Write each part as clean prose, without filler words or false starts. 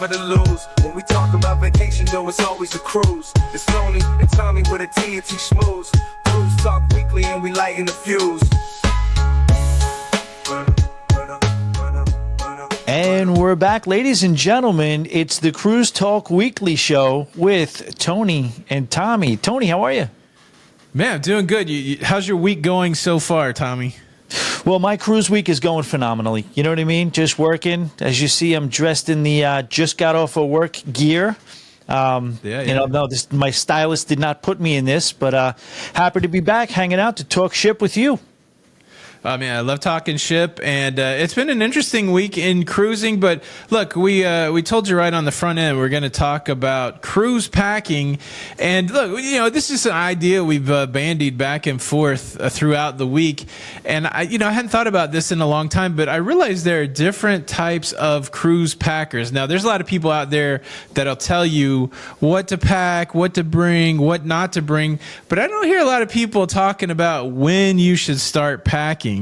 never to lose. When we talk about vacation, though, it's always a cruise. It's Tony and Tommy with a TNT schmooze. Cruise Talk Weekly and we lighten the fuse. And we're back, ladies and gentlemen. It's the Cruise Talk Weekly show with Tony and Tommy. Tony, how are you? Man, I'm doing good. How's your week going so far, Tommy? Well, my cruise week is going phenomenally. You know what I mean? Just working. As you see, I'm dressed in the just got off of work gear. You know, no, my stylist did not put me in this, but happy to be back hanging out to talk ship with you. I mean, I love talking ship, and it's been an interesting week in cruising. But look, we told you right on the front end we're going to talk about cruise packing. And look, you know, this is an idea we've bandied back and forth throughout the week. And I hadn't thought about this in a long time, but I realized there are different types of cruise packers. Now, there's a lot of people out there that'll tell you what to pack, what to bring, what not to bring. But I don't hear a lot of people talking about when you should start packing.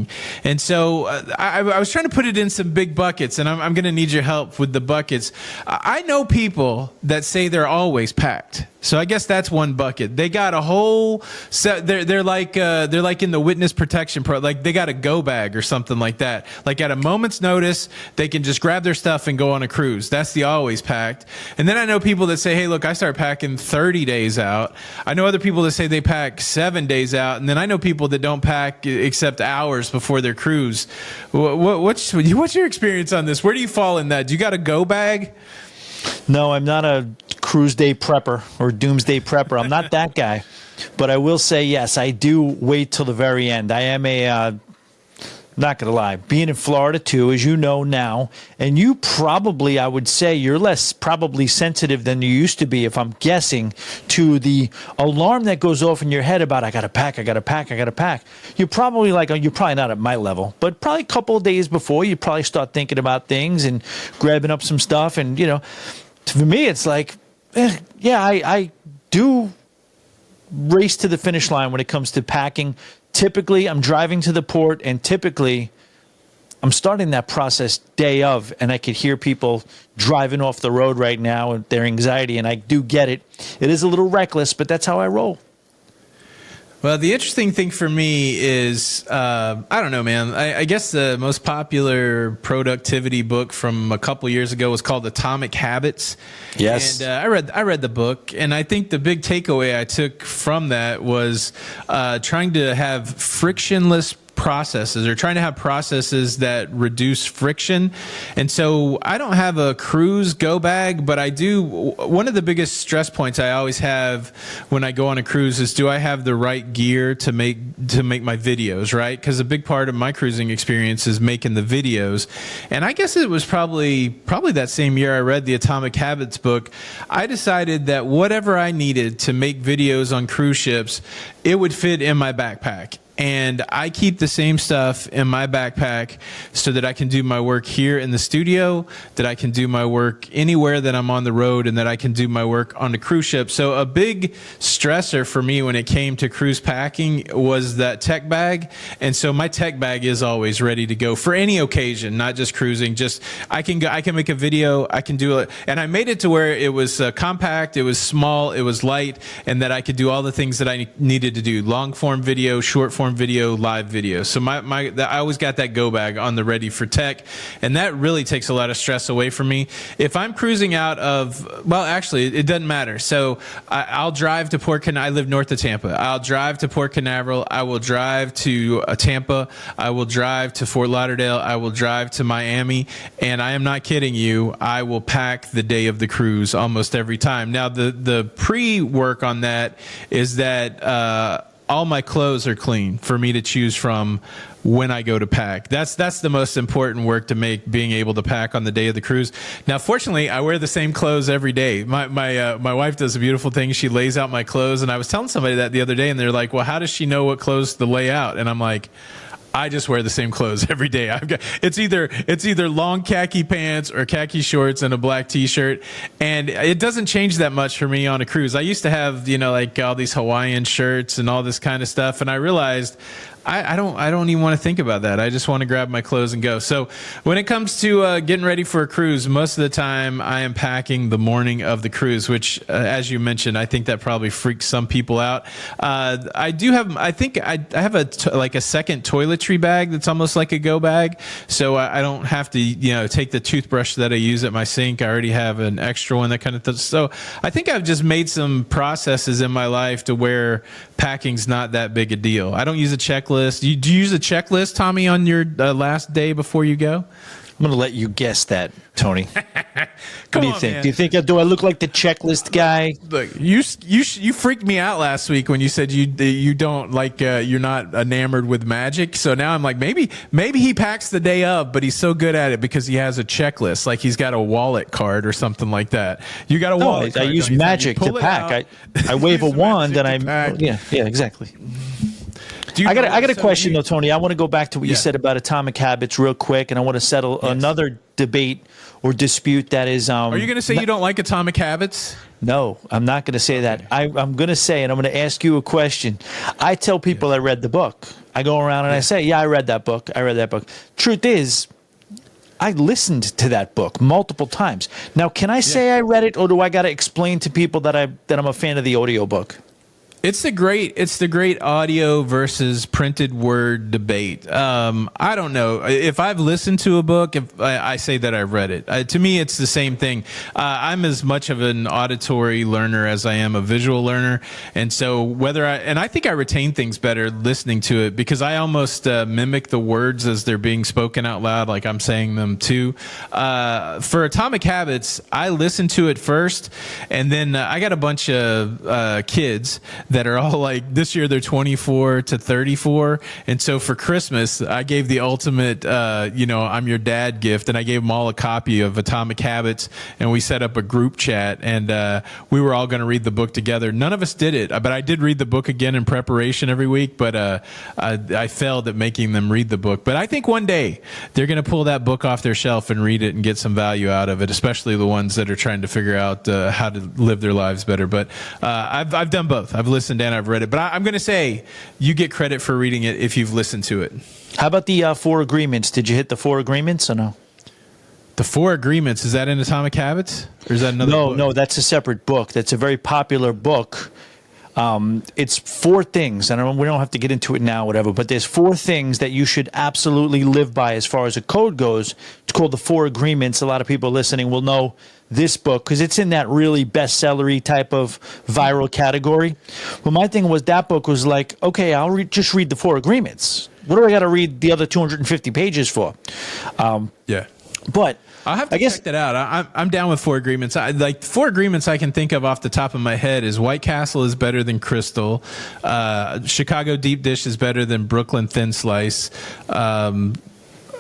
And so I was trying to put it in some big buckets, and I'm going to need your help with the buckets. I know people that say they're always packed. So I guess that's one bucket. They got a whole set. They're like in the witness protection pro. Like they got a go bag or something like that. Like at a moment's notice, they can just grab their stuff and go on a cruise. That's the always packed. And then I know people that say, hey, look, I start packing 30 days out. I know other people that say they pack 7 days out. And then I know people that don't pack except hours before their cruise. What's your experience on this? Where do you fall in that? Do you got a go bag? No, I'm not a cruise day prepper or doomsday prepper. I'm not that guy. But I will say, yes, I do wait till the very end. I am not going to lie, being in Florida too, as you know now, and you probably, I would say, you're less probably sensitive than you used to be, if I'm guessing, to the alarm that goes off in your head about, I got to pack, I got to pack, I got to pack. You're probably you're probably not at my level, but probably a couple of days before, you probably start thinking about things and grabbing up some stuff. And, you know, for me, it's like, I do race to the finish line when it comes to packing. Typically, I'm driving to the port, and typically, I'm starting that process day of, and I could hear people driving off the road right now and their anxiety, and I do get it. It is a little reckless, but that's how I roll. Well, the interesting thing for me is, I don't know, man. I guess the most popular productivity book from a couple years ago was called Atomic Habits. Yes. And I read the book, and I think the big takeaway I took from that was trying to have frictionless processes, or trying to have processes that reduce friction. And so I don't have a cruise go bag, but I do. One of the biggest stress points I always have when I go on a cruise is, do I have the right gear to make my videos, right? Because a big part of my cruising experience is making the videos. And I guess it was probably that same year I read the Atomic Habits book, I decided that whatever I needed to make videos on cruise ships, it would fit in my backpack. And I keep the same stuff in my backpack so that I can do my work here in the studio, that I can do my work anywhere that I'm on the road, and that I can do my work on the cruise ship. So a big stressor for me when it came to cruise packing was that tech bag. And so my tech bag is always ready to go for any occasion, not just cruising. Just I can make a video, I can do it. And I made it to where it was compact, it was small, it was light, and that I could do all the things that I needed to do: long form video, short form video, live video. So I always got that go bag on the ready for tech, and that really takes a lot of stress away from me. If I'm cruising out of, well, actually, it doesn't matter. So I'll drive to Port Canaveral. I live north of Tampa. I'll drive to Port Canaveral. I will drive to Tampa. I will drive to Fort Lauderdale. I will drive to Miami, and I am not kidding you, I will pack the day of the cruise almost every time. Now, the pre-work on that is that all my clothes are clean for me to choose from when I go to pack. That's the most important work to make, being able to pack on the day of the cruise. Now, fortunately, I wear the same clothes every day. My wife does a beautiful thing. She lays out my clothes, and I was telling somebody that the other day, and they're like, well, how does she know what clothes to lay out? And I'm like, I just wear the same clothes every day. It's either long khaki pants or khaki shorts and a black t-shirt, and it doesn't change that much for me on a cruise. I used to have, like all these Hawaiian shirts and all this kind of stuff, and I realized I don't even want to think about that. I just want to grab my clothes and go. So when it comes to getting ready for a cruise, most of the time I am packing the morning of the cruise, which, as you mentioned, I think that probably freaks some people out. I have a second toiletry bag that's almost like a go bag, so I don't have to take the toothbrush that I use at my sink. I already have an extra one, that kind of thing. So I think I've just made some processes in my life to where packing's not that big a deal. I don't use a checklist. Do you use a checklist, Tommy, on your last day before you go? I'm going to let you guess that, Tony. What do you think? Man. Do you think do I look like the checklist guy? Look, you freaked me out last week when you said you don't like you're not enamored with magic. So now I'm like, maybe he packs the day of, but he's so good at it because he has a checklist, like he's got a wallet card or something like that. You got a wallet card. I use magic to pack. I wave a wand and yeah, exactly. I got a question though, Tony. I want to go back to what you said about atomic habits real quick, and I want to settle another debate or dispute that is. Are you going to say you don't like Atomic Habits? No, I'm not going to say that. I'm going to say, and I'm going to ask you a question. I tell people I read the book. I go around and I say, I read that book. Truth is, I listened to that book multiple times. Now, can I say I read it, or do I got to explain to people that I'm a fan of the audiobook? It's the great audio versus printed word debate. I don't know if I've listened to a book. If I say that I've read it, to me it's the same thing. I'm as much of an auditory learner as I am a visual learner, and so I think I retain things better listening to it because I almost mimic the words as they're being spoken out loud, like I'm saying them too. For Atomic Habits, I listened to it first, and then I got a bunch of kids that are all like, this year they're 24 to 34. And so for Christmas, I gave the ultimate, I'm your dad gift. And I gave them all a copy of Atomic Habits. And we set up a group chat. And we were all going to read the book together. None of us did it. But I did read the book again in preparation every week. But I failed at making them read the book. But I think one day they're going to pull that book off their shelf and read it and get some value out of it, especially the ones that are trying to figure out how to live their lives better. But I've done both. I've listened and I've read it, but I'm going to say you get credit for reading it if you've listened to it. How about the 4 Agreements? Did you hit the 4 Agreements or no? The 4 Agreements, is that in Atomic Habits? Or is that another book? No, that's a separate book. That's a very popular book. It's 4 things, and we don't have to get into it now, whatever, but there's 4 things that you should absolutely live by as far as a code goes. It's called the 4 Agreements. A lot of people listening will know this book because it's in that really bestsellery type of viral category. But my thing was that book was like, okay, I'll just read the 4 Agreements. What do I got to read the other 250 pages for? But I'll have to check that out. I'm down with 4 Agreements. 4 Agreements I can think of off the top of my head is White Castle is better than Crystal. Chicago Deep Dish is better than Brooklyn Thin Slice.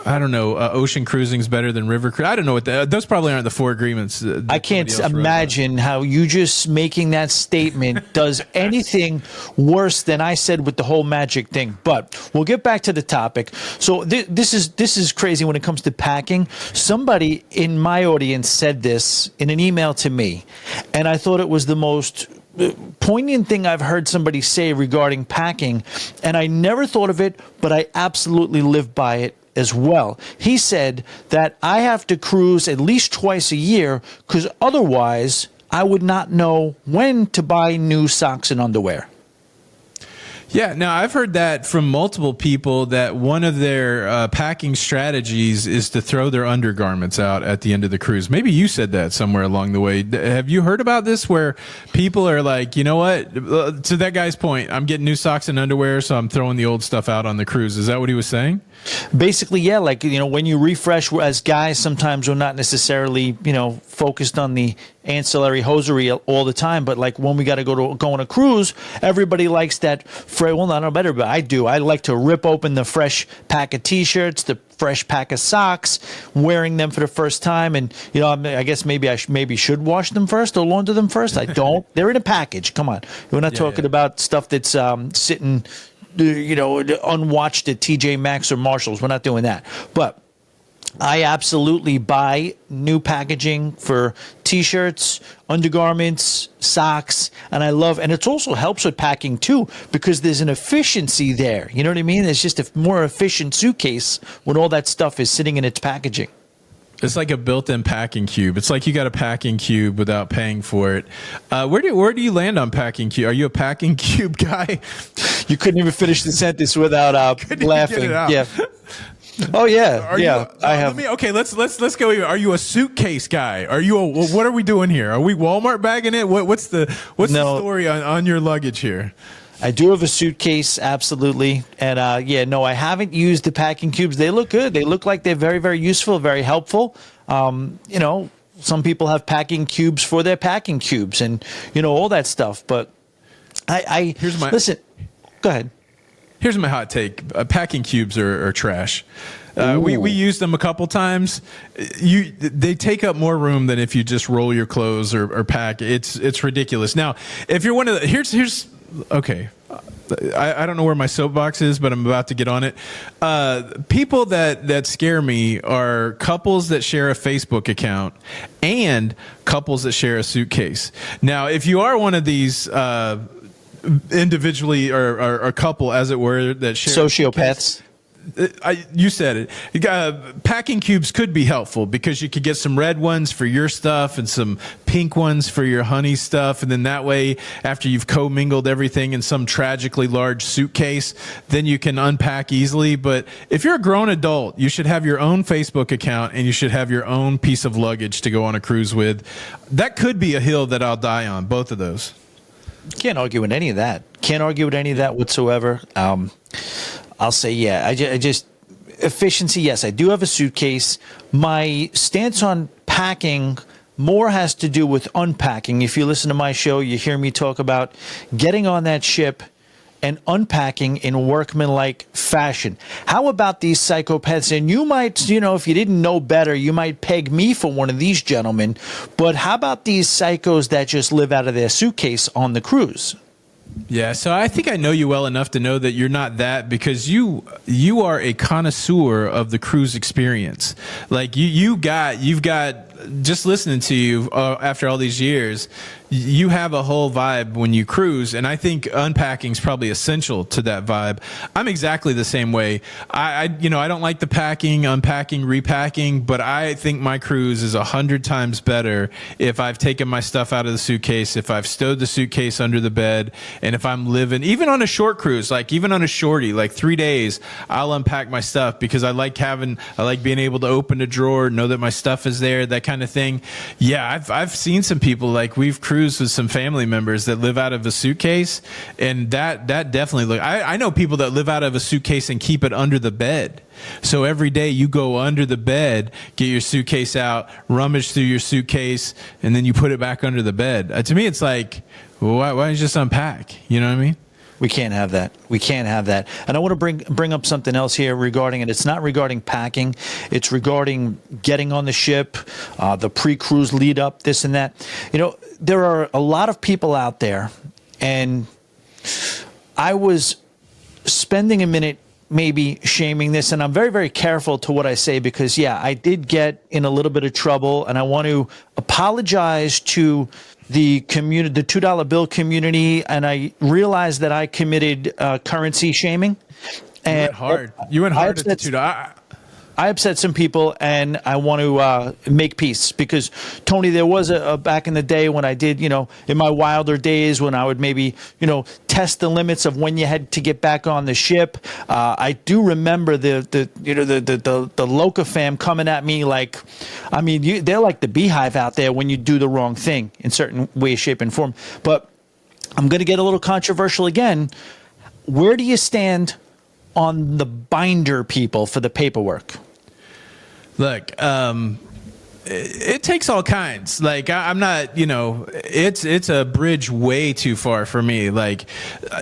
I don't know. Ocean cruising is better than river cruising. I don't know what those probably aren't the 4 Agreements. I can't imagine how you just making that statement does anything worse than I said with the whole magic thing. But we'll get back to the topic. So this is crazy when it comes to packing. Somebody in my audience said this in an email to me, and I thought it was the most poignant thing I've heard somebody say regarding packing, and I never thought of it, but I absolutely live by it as well. He said that I have to cruise at least twice a year because otherwise I would not know when to buy new socks and underwear. Yeah, now I've heard that from multiple people that one of their packing strategies is to throw their undergarments out at the end of the cruise. Maybe you said that somewhere along the way. Have you heard about this where people are like, you know what, to that guy's point, I'm getting new socks and underwear, so I'm throwing the old stuff out on the cruise. Is that what he was saying? Basically, yeah, like, when you refresh as guys, sometimes we're not necessarily, focused on the ancillary hosiery all the time, but like when we got to go on a cruise, everybody likes that well, not better, but I do. I like to rip open the fresh pack of t-shirts, the fresh pack of socks, wearing them for the first time, and I guess maybe I should wash them first or launder them first. I don't. They're in a package. Come on, we're not talking about stuff that's sitting unwatched at TJ Maxx or Marshalls. We're not doing that. But I absolutely buy new packaging for t-shirts, undergarments, socks, and and it also helps with packing too, because there's an efficiency there. You know what I mean? It's just a more efficient suitcase when all that stuff is sitting in its packaging. It's like a built-in packing cube. It's like you got a packing cube without paying for it. Where do you land on packing cube? Are you a packing cube guy? You couldn't even finish the sentence without laughing. Yeah. Oh yeah, I have. Let's go. Are you a suitcase guy? Are you what are we doing here? Are we Walmart bagging it? What's the story on your luggage here? I do have a suitcase, absolutely, and I haven't used the packing cubes. They look good. They look like they're very, very useful, very helpful. Some people have packing cubes for their packing cubes, and all that stuff. But listen. Go ahead. Here's my hot take. Packing cubes are trash. We used them a couple times. They take up more room than if you just roll your clothes or pack. It's ridiculous. Now, if you're one of the here's okay. I don't know where my soapbox is, but I'm about to get on it. People that scare me are couples that share a Facebook account and couples that share a suitcase. Now, if you are one of these individually or a couple, as it were, that share sociopaths. You said it. Packing cubes could be helpful because you could get some red ones for your stuff and some pink ones for your honey stuff. And then that way, after you've commingled everything in some tragically large suitcase, then you can unpack easily. But if you're a grown adult, you should have your own Facebook account and you should have your own piece of luggage to go on a cruise with. That could be a hill that I'll die on, both of those. Can't argue with any of that. Can't argue with any of that whatsoever. I'll say, I just efficiency. Yes, I do have a suitcase. My stance on packing more has to do with unpacking. If you listen to my show, you hear me talk about getting on that ship and unpacking in workmanlike fashion. How about these psychopaths? And you might, if you didn't know better, you might peg me for one of these gentlemen. But how about these psychos that just live out of their suitcase on the cruise? Yeah, so I think I know you well enough to know that you're not that, because you are a connoisseur of the cruise experience. Like you've got just listening to you after all these years, you have a whole vibe when you cruise, and I think unpacking is probably essential to that vibe. I'm exactly the same way. I don't like the packing, unpacking, repacking, but I think my cruise is 100 times better if I've taken my stuff out of the suitcase, if I've stowed the suitcase under the bed, and if I'm living, even on a short cruise, like even on a shorty, like 3 days, I'll unpack my stuff because I like being able to open a drawer, know that my stuff is there, that kind of thing. Yeah, I've seen some people, like we've cruised with some family members that live out of a suitcase, and that definitely I know people that live out of a suitcase and keep it under the bed. So every day you go under the bed, get your suitcase out, rummage through your suitcase, and then you put it back under the bed. To me, it's like, why don't you just unpack? You know what I mean? We can't have that. We can't have that. And I want to bring up something else here regarding it. It's not regarding packing. It's regarding getting on the ship, the pre-cruise lead up, this and that. There are a lot of people out there, and I was spending a minute maybe shaming this, and I'm very, very careful to what I say because, I did get in a little bit of trouble, and I want to apologize to the community, the $2 bill community, and I realized that I committed currency shaming. You went hard at the $2. I upset some people, and I want to make peace because, Tony, there was a back in the day when I did, in my wilder days when I would maybe, test the limits of when you had to get back on the ship. I do remember the Loca fam coming at me like, they're like the beehive out there when you do the wrong thing in certain way, shape, and form. But I'm going to get a little controversial again. Where do you stand on the binder people for the paperwork? Look, It takes all kinds. Like I'm not, it's a bridge way too far for me. Like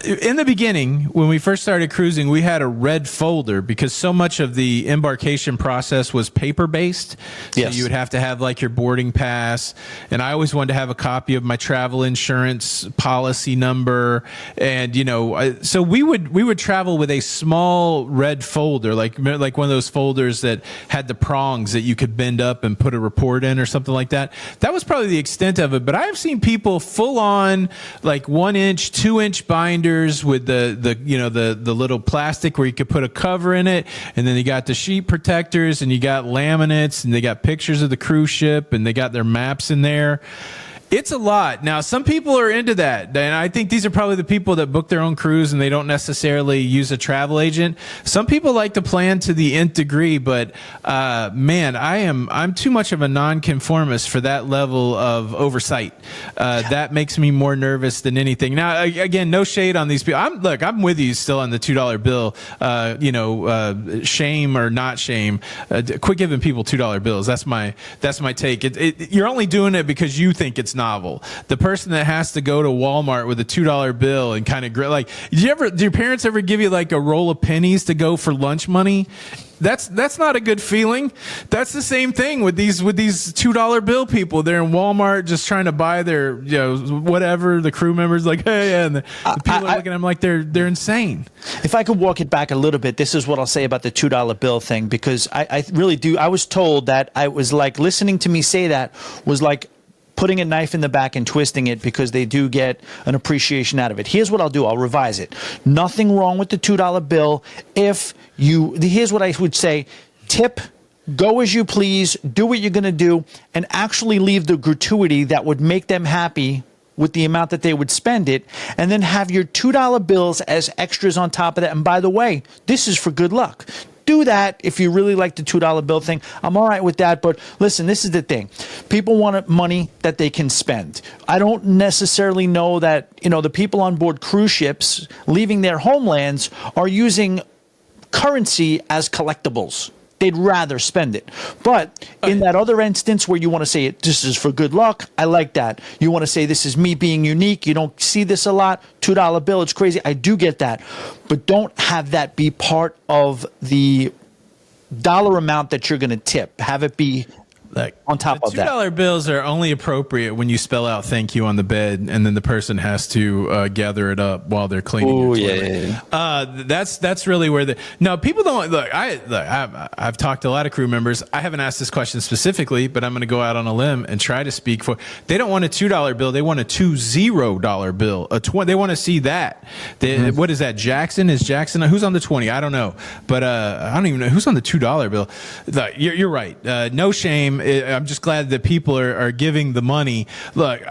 in the beginning, when we first started cruising, we had a red folder because so much of the embarkation process was paper based. So Yes. you would have to have like your boarding pass. And I always wanted to have a copy of my travel insurance policy number. And, so we would travel with a small red folder, like one of those folders that had the prongs that you could bend up and put a report in or something like that. That was probably the extent of it. But I've seen people full on like 1 inch, 2 inch binders with the little plastic where you could put a cover in it, and then you got the sheet protectors, and you got laminates, and they got pictures of the cruise ship, and they got their maps in there. It's a lot. Now, some people are into that, and I think these are probably the people that book their own cruise and they don't necessarily use a travel agent. Some people like to plan to the nth degree, but man, I'm too much of a nonconformist for that level of oversight. That makes me more nervous than anything. Now, again, no shade on these people. I'm with you still on the $2 bill. Shame or not shame, quit giving people $2 bills. That's my take. You're only doing it because you think it's novel. The person that has to go to Walmart with a $2 bill and kind of like, do your parents ever give you like a roll of pennies to go for lunch money? That's not a good feeling. That's the same thing with these $2 bill people. They're in Walmart just trying to buy their whatever. The crew members like, hey, yeah, and the people are looking at them like they're insane. If I could walk it back a little bit, this is what I'll say about the $2 bill thing, because I really do. I was told that I was like, listening to me say that was like putting a knife in the back and twisting it, because they do get an appreciation out of it. Here's what I'll do. I'll revise it. Nothing wrong with the $2 bill. Here's what I would say. Tip, go as you please, do what you're going to do, and actually leave the gratuity that would make them happy with the amount that they would spend it, and then have your $2 bills as extras on top of that. And by the way, this is for good luck. Do that if you really like the $2 bill thing. I'm all right with that. But listen, this is the thing. People want money that they can spend. I don't necessarily know that, the people on board cruise ships leaving their homelands are using currency as collectibles. They'd rather spend it. But in that other instance where you want to say this is for good luck, I like that. You want to say this is me being unique. You don't see this a lot. $2 bill, it's crazy. I do get that. But don't have that be part of the dollar amount that you're going to tip. Have it be Like, on top of that. $2 bills are only appropriate when you spell out "thank you" on the bed, and then the person has to gather it up while they're cleaning. Oh your toilet. That's really where people don't look. I've talked to a lot of crew members. I haven't asked this question specifically, but I'm going to go out on a limb and try to speak for. They don't want a $2 bill. They want a $20 bill. They want to see that. What is that? Jackson? Is Jackson? Who's on the 20? I don't know, but I don't even know who's on the $2 bill. You're right. No shame. I'm just glad that people are giving the money. Look,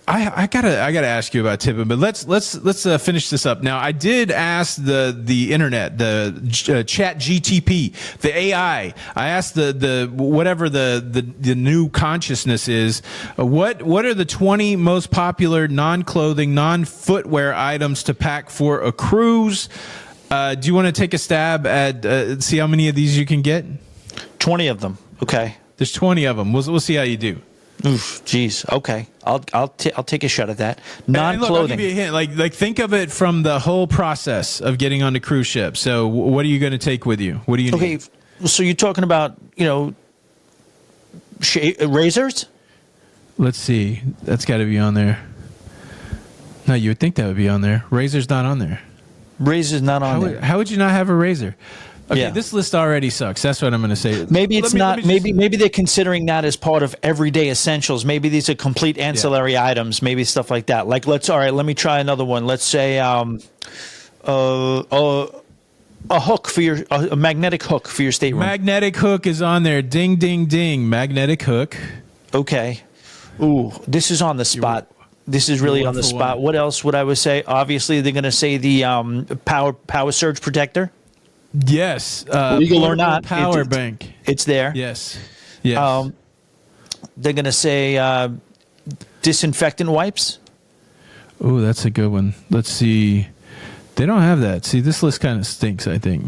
I gotta ask you about tipping, but let's finish this up. Now, I did ask the internet, the Chat GTP, the AI. I asked the whatever the new consciousness is. What are the 20 most popular non-clothing, non-footwear items to pack for a cruise? Do you want to take a stab at see how many of these you can get? 20 of them. Okay. There's 20 of them. We'll see how you do. Oof, geez. Okay. I'll take a shot at that. Non-clothing. Look, I'll give you a hint. Like think of it from the whole process of getting on the cruise ship. So what are you going to take with you? What do you need? Okay. So you're talking about, razors? Let's see. That's got to be on there. No, you would think that would be on there. Razor's not on there. Razor's not on there. How would you not have a razor? Okay, yeah. This list already sucks. That's what I'm going to say. Maybe it's not. Maybe they're considering that as part of everyday essentials. Maybe these are complete ancillary items. Maybe stuff like that. Like let me try another one. Let's say a hook for a magnetic hook for your stateroom. Magnetic hook is on there. Ding, ding, ding. Magnetic hook. Okay. Ooh, this is on the spot. This is really on the spot. What else would I say? Obviously, they're going to say the power surge protector. Yes. Legal or not. Power bank. It's there. Yes. Yes. They're going to say disinfectant wipes. Oh, that's a good one. Let's see. They don't have that. See, this list kind of stinks, I think.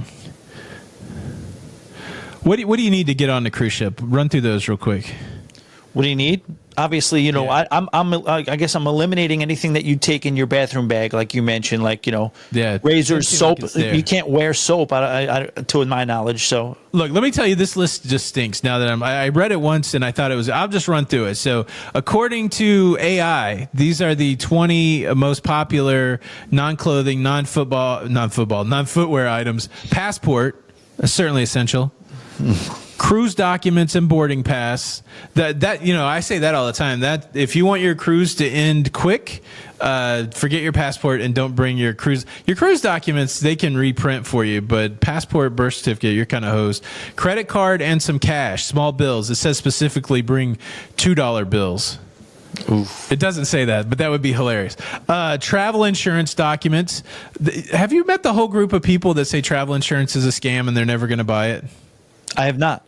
What do you need to get on the cruise ship? Run through those real quick. What do you need? Obviously, Yeah. I guess I'm eliminating anything that you take in your bathroom bag, like you mentioned, like, Yeah, razors, doesn't seem like soap. it's there. You can't wear soap, to my knowledge. So Look, let me tell you, this list just stinks. Now that I read it once and I thought it was, I'll just run through it. So, according to AI, these are the 20 most popular non-clothing, non-footwear items. Passport, certainly essential. Cruise documents and boarding pass. I say that all the time. That if you want your cruise to end quick, forget your passport and don't bring your cruise. Your cruise documents, they can reprint for you, but passport, birth certificate, you're kind of hosed. Credit card and some cash, small bills. It says specifically bring $2 bills. Oof. It doesn't say that, but that would be hilarious. Travel insurance documents. Have you met the whole group of people that say travel insurance is a scam and they're never going to buy it? I have not.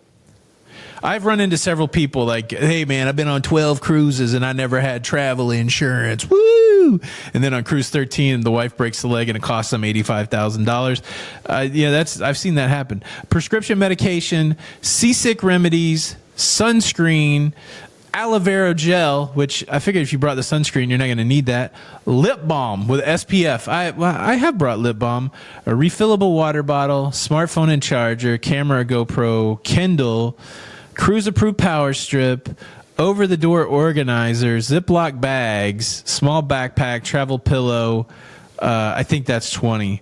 I've run into several people like, hey, man, I've been on 12 cruises and I never had travel insurance. Woo! And then on cruise 13, the wife breaks the leg and it costs them $85,000. I've seen that happen. Prescription medication, seasick remedies, sunscreen, aloe vera gel, which I figured if you brought the sunscreen, you're not going to need that. Lip balm with SPF. I have brought lip balm. A refillable water bottle, smartphone and charger, camera, GoPro, Kindle, cruise-approved power strip, over-the-door organizer, Ziploc bags, small backpack, travel pillow. I think that's 20.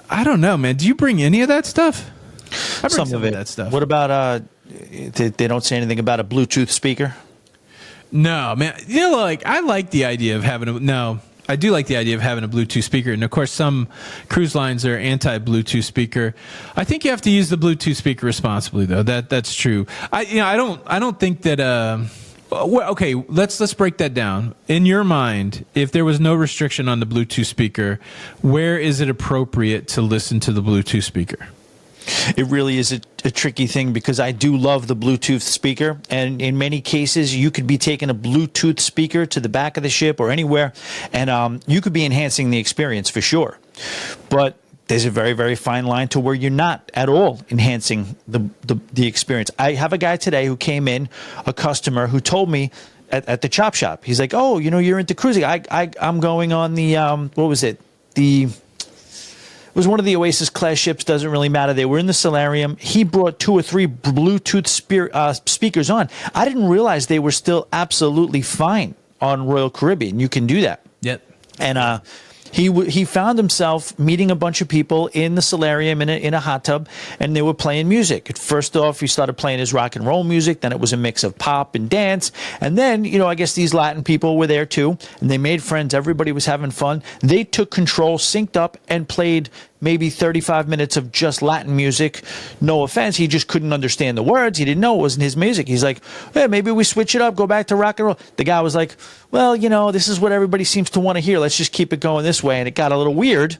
I don't know, man. Do you bring any of that stuff? I bring some of that stuff. What about, they don't say anything about a Bluetooth speaker? No, man. I like the idea of having I do like the idea of having a Bluetooth speaker. And of course, some cruise lines are anti-Bluetooth speaker. I think you have to use the Bluetooth speaker responsibly, though. That's true. I don't think that, okay, let's break that down. In your mind, if there was no restriction on the Bluetooth speaker, where is it appropriate to listen to the Bluetooth speaker? It really is a tricky thing because I do love the Bluetooth speaker. And in many cases, you could be taking a Bluetooth speaker to the back of the ship or anywhere, and you could be enhancing the experience for sure. But there's a very, very fine line to where you're not at all enhancing the experience. I have a guy today who came in, a customer, who told me at the chop shop, he's like, oh, you're into cruising. I'm going on the, what was it? It was one of the Oasis class ships, doesn't really matter. They were in the solarium. He brought 2 or 3 Bluetooth speakers on. I didn't realize they were still absolutely fine on Royal Caribbean. You can do that. Yep. And he found himself meeting a bunch of people in the solarium in a hot tub, and they were playing music. First off, he started playing his rock and roll music. Then it was a mix of pop and dance. And then, I guess these Latin people were there too, and they made friends. Everybody was having fun. They took control, synced up, and played maybe 35 minutes of just Latin music. No offense, he just couldn't understand the words. He didn't know it wasn't his music. He's like, hey, maybe we switch it up, go back to rock and roll. The guy was like, well, this is what everybody seems to want to hear. Let's just keep it going this way. And it got a little weird.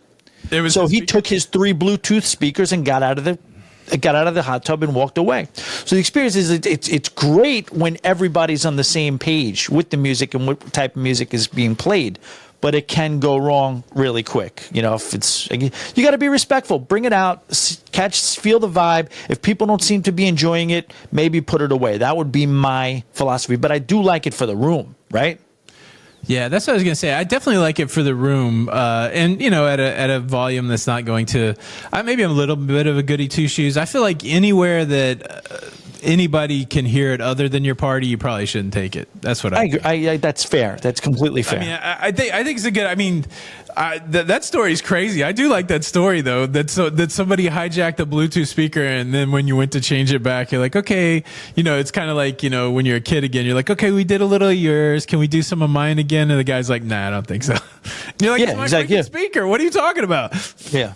So he took his 3 Bluetooth speakers and got out of the hot tub and walked away. So the experience is it's great when everybody's on the same page with the music and what type of music is being played. But it can go wrong really quick. If it's, you got to be respectful. Bring it out, feel the vibe. If people don't seem to be enjoying it, maybe put it away. That would be my philosophy. But I do like it for the room, right? Yeah, that's what I was going to say. I definitely like it for the room, and at a volume that's not going to. Maybe I'm a little bit of a goody two shoes. I feel like anywhere that anybody can hear it other than your party, you probably shouldn't take it. That's what I agree. That's fair. That's completely fair. I think it's a good. That story is crazy. I do like that story though. That somebody hijacked a Bluetooth speaker, and then when you went to change it back, you're like, okay, it's kind of like when you're a kid again. You're like, okay, we did a little of yours. Can we do some of mine again? And the guy's like, nah, I don't think so. And you're like, yeah, it's my exactly. speaker. What are you talking about? Yeah.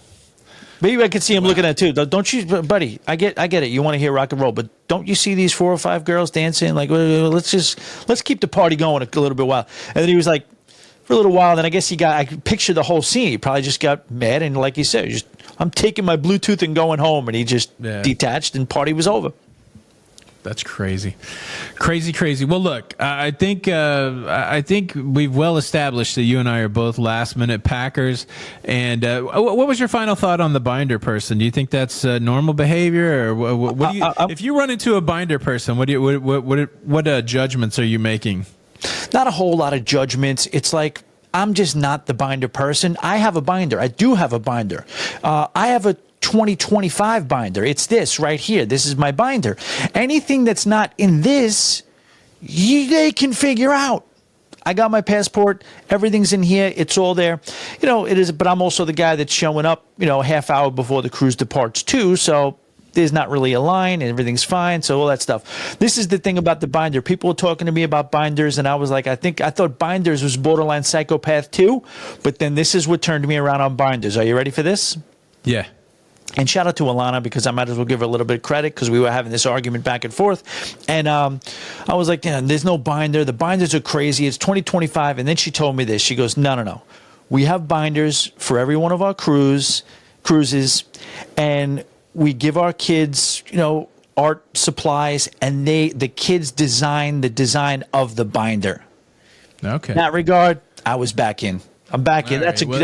Maybe I could see him looking at it too. Don't you, buddy? I get it. You want to hear rock and roll, but don't you see these 4 or 5 girls dancing? Like, let's keep the party going a little bit while. And then he was like, for a little while. Then I guess I could picture the whole scene. He probably just got mad and, like you said, I'm taking my Bluetooth and going home. And he just detached, and party was over. That's crazy, crazy, crazy. Well, look, I think we've well established that you and I are both last minute packers. And what was your final thought on the binder person? Do you think that's normal behavior, or what do you? If you run into a binder person, what judgments are you making? Not a whole lot of judgments. It's like, I'm just not the binder person. I have a binder. I do have a binder. I have a 2025 binder. It's this right here. This is my binder. Anything that's not in this, they can figure out. I got my passport. Everything's in here. It's all there. It is, but I'm also the guy that's showing up, a half hour before the cruise departs too. So there's not really a line and everything's fine. So all that stuff. This is the thing about the binder. People were talking to me about binders, and I was like, I thought binders was borderline psychopath too. But then this is what turned me around on binders. Are you ready for this? Yeah. And shout out to Alana, because I might as well give her a little bit of credit, because we were having this argument back and forth. And I was like, there's no binder. The binders are crazy. It's 2025. And then she told me this. She goes, no. We have binders for every one of our cruises. And we give our kids, art supplies. And the kids design the design of the binder. Okay. In that regard, I was back in. I'm back in. All That's right.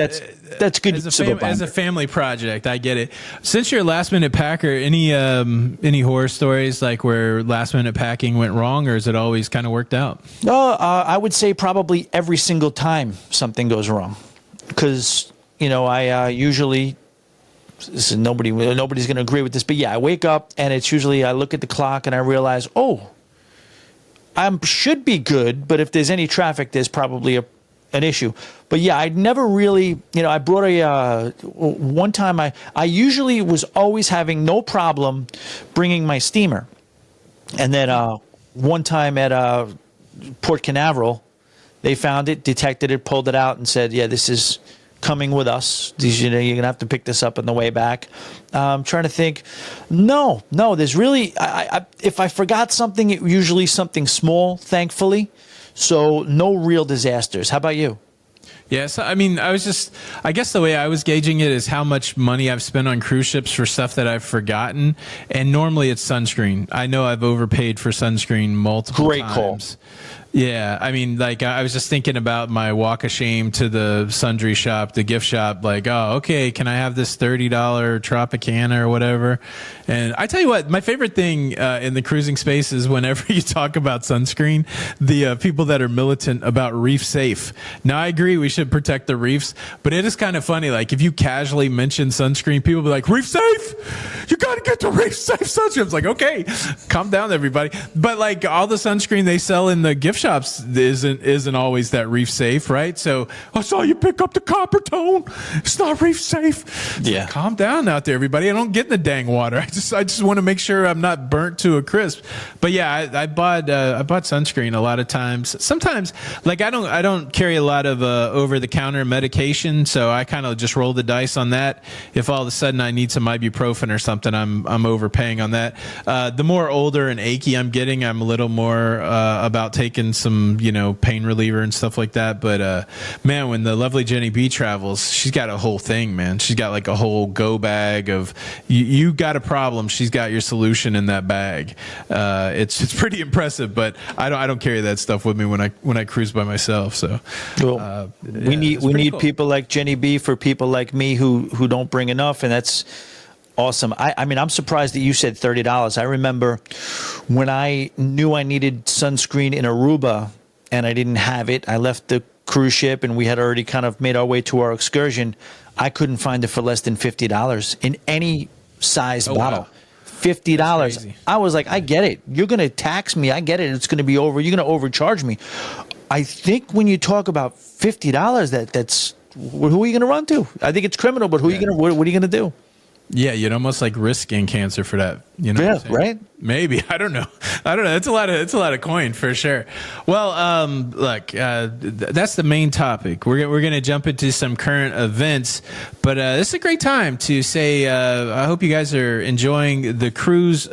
that's good. As a family project, I get it. Since you're a last minute packer, any horror stories like where last minute packing went wrong, or is it always kind of worked out? No, I would say probably every single time something goes wrong, because I usually, nobody's going to agree with this, but yeah, I wake up and it's usually, I look at the clock and I realize, I should be good, but if there's any traffic, there's probably an issue. But yeah, I never really, I brought one time I usually was always having no problem bringing my steamer. And then one time at Port Canaveral, they found it, detected it, pulled it out and said, yeah, this is coming with us. You're going to have to pick this up on the way back. I'm trying to think. No, there's really, if I forgot something, it usually something small, thankfully. So no real disasters. How about you? Yes, I mean, I guess the way I was gauging it is how much money I've spent on cruise ships for stuff that I've forgotten. And normally it's sunscreen. I know I've overpaid for sunscreen multiple times. Great call. Yeah, I mean, like, I was just thinking about my walk of shame to the sundry shop, the gift shop, like, oh, okay, can I have this $30 Tropicana or whatever? And I tell you what, my favorite thing in the cruising space is whenever you talk about sunscreen, the people that are militant about reef safe. Now, I agree we should protect the reefs, but it is kind of funny, like, if you casually mention sunscreen, people be like, reef safe? You got to get the reef safe sunscreen. It's like, okay, calm down, everybody. But, like, all the sunscreen they sell in the gift shops isn't always that reef safe, right? So I saw you pick up the copper tone. It's not reef safe. Yeah, so calm down out there, everybody. I don't get in the dang water. I just want to make sure I'm not burnt to a crisp. But yeah, I bought sunscreen a lot of times. Sometimes, like, I don't carry a lot of over the counter medication, so I kind of just roll the dice on that. If all of a sudden I need some ibuprofen or something, I'm overpaying on that. The more older and achy I'm getting, I'm a little more about taking some, pain reliever and stuff like that. But man, when the lovely Jenny B travels, she's got a whole thing, man. She's got like a whole go bag of you got a problem, she's got your solution in that bag. It's pretty impressive, but I don't carry that stuff with me when I cruise by myself. So we need cool people like Jenny B for people like me who don't bring enough, and that's awesome. I mean, I'm surprised that you said $30. I remember when I knew I needed sunscreen in Aruba and I didn't have it. I left the cruise ship and we had already kind of made our way to our excursion. I couldn't find it for less than $50 in any size bottle. Wow. $50. I was like, I get it. You're going to tax me. I get it. It's going to be over. You're going to overcharge me. I think when you talk about $50, that's who are you going to run to? I think it's criminal, but what are you going to do? Yeah, you'd almost like risk skin cancer for that. Yeah, right? Maybe. I don't know. It's a lot of coin for sure. Well, look, that's the main topic. We're going to jump into some current events, but this is a great time to say I hope you guys are enjoying the Cruise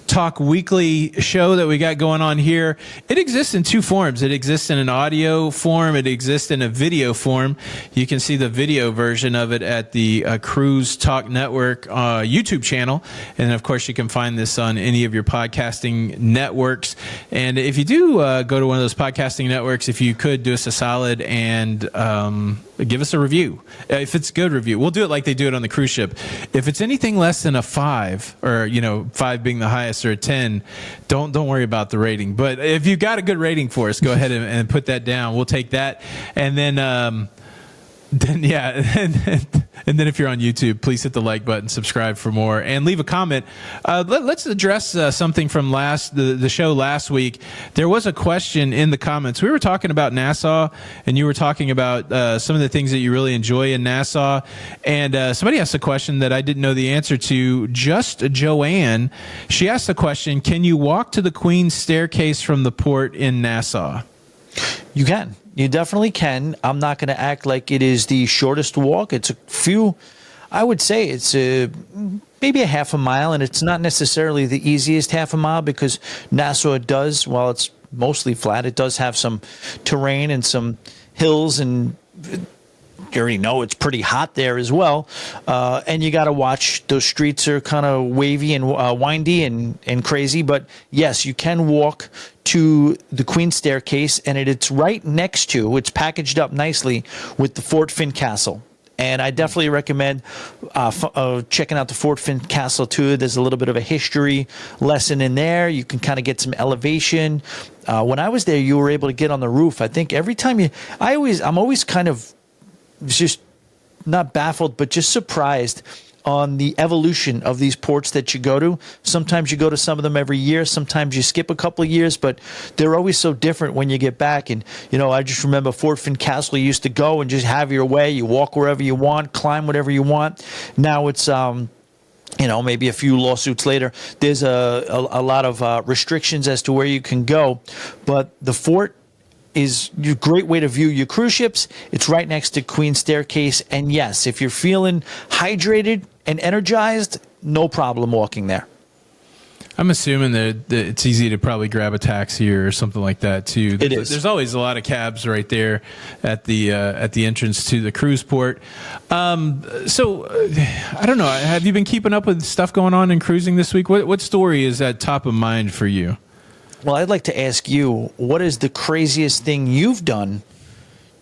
Talk Weekly show that we got going on here. It exists in two forms. It exists in an audio form. It exists in a video form. You can see the video version of it at the Cruise Talk Network YouTube channel. And of course, you can find this on any of your podcasting networks. And if you do go to one of those podcasting networks, if you could do us a solid and give us a review. If it's a good review, we'll do it like they do it on the cruise ship. If it's anything less than a 5, or 5 being the highest, or a 10, don't worry about the rating. But if you got a good rating for us, go ahead and put that down. We'll take that. And then yeah, and then if you're on YouTube, please hit the like button, subscribe for more, and leave a comment. Let's address something from the show last week. There was a question in the comments. We were talking about Nassau, and you were talking about some of the things that you really enjoy in Nassau. And somebody asked a question that I didn't know the answer to. Just Joanne, she asked the question: can you walk to the Queen's Staircase from the port in Nassau? You can. You definitely can. I'm not going to act like it is the shortest walk. It's a few, I would say it's maybe a half a mile, and it's not necessarily the easiest half a mile, because Nassau does, while it's mostly flat, it does have some terrain and some hills, and you already know it's pretty hot there as well. And you got to watch. Those streets are kind of wavy and windy and crazy. But yes, you can walk to the Queen's Staircase, and it's right next to, it's packaged up nicely with the Fort Finn Castle. And I definitely recommend checking out the Fort Finn Castle too. There's a little bit of a history lesson in there. You can kind of get some elevation. When I was there, you were able to get on the roof. I think every time I'm always kind of just not baffled, but just surprised on the evolution of these ports that you go to. Sometimes you go to some of them every year. Sometimes you skip a couple of years, but they're always so different when you get back. And, I just remember Fort Finn Castle, you used to go and just have your way. You walk wherever you want, climb whatever you want. Now it's, maybe a few lawsuits later, there's a lot of restrictions as to where you can go. But the fort is a great way to view your cruise ships. It's right next to Queen's Staircase. And yes, if you're feeling hydrated and energized, no problem walking there. I'm assuming that it's easy to probably grab a taxi or something like that too. It is. There's always a lot of cabs right there at the entrance to the cruise port. So I don't know. Have you been keeping up with stuff going on in cruising this week? What story is at top of mind for you? Well, I'd like to ask you, what is the craziest thing you've done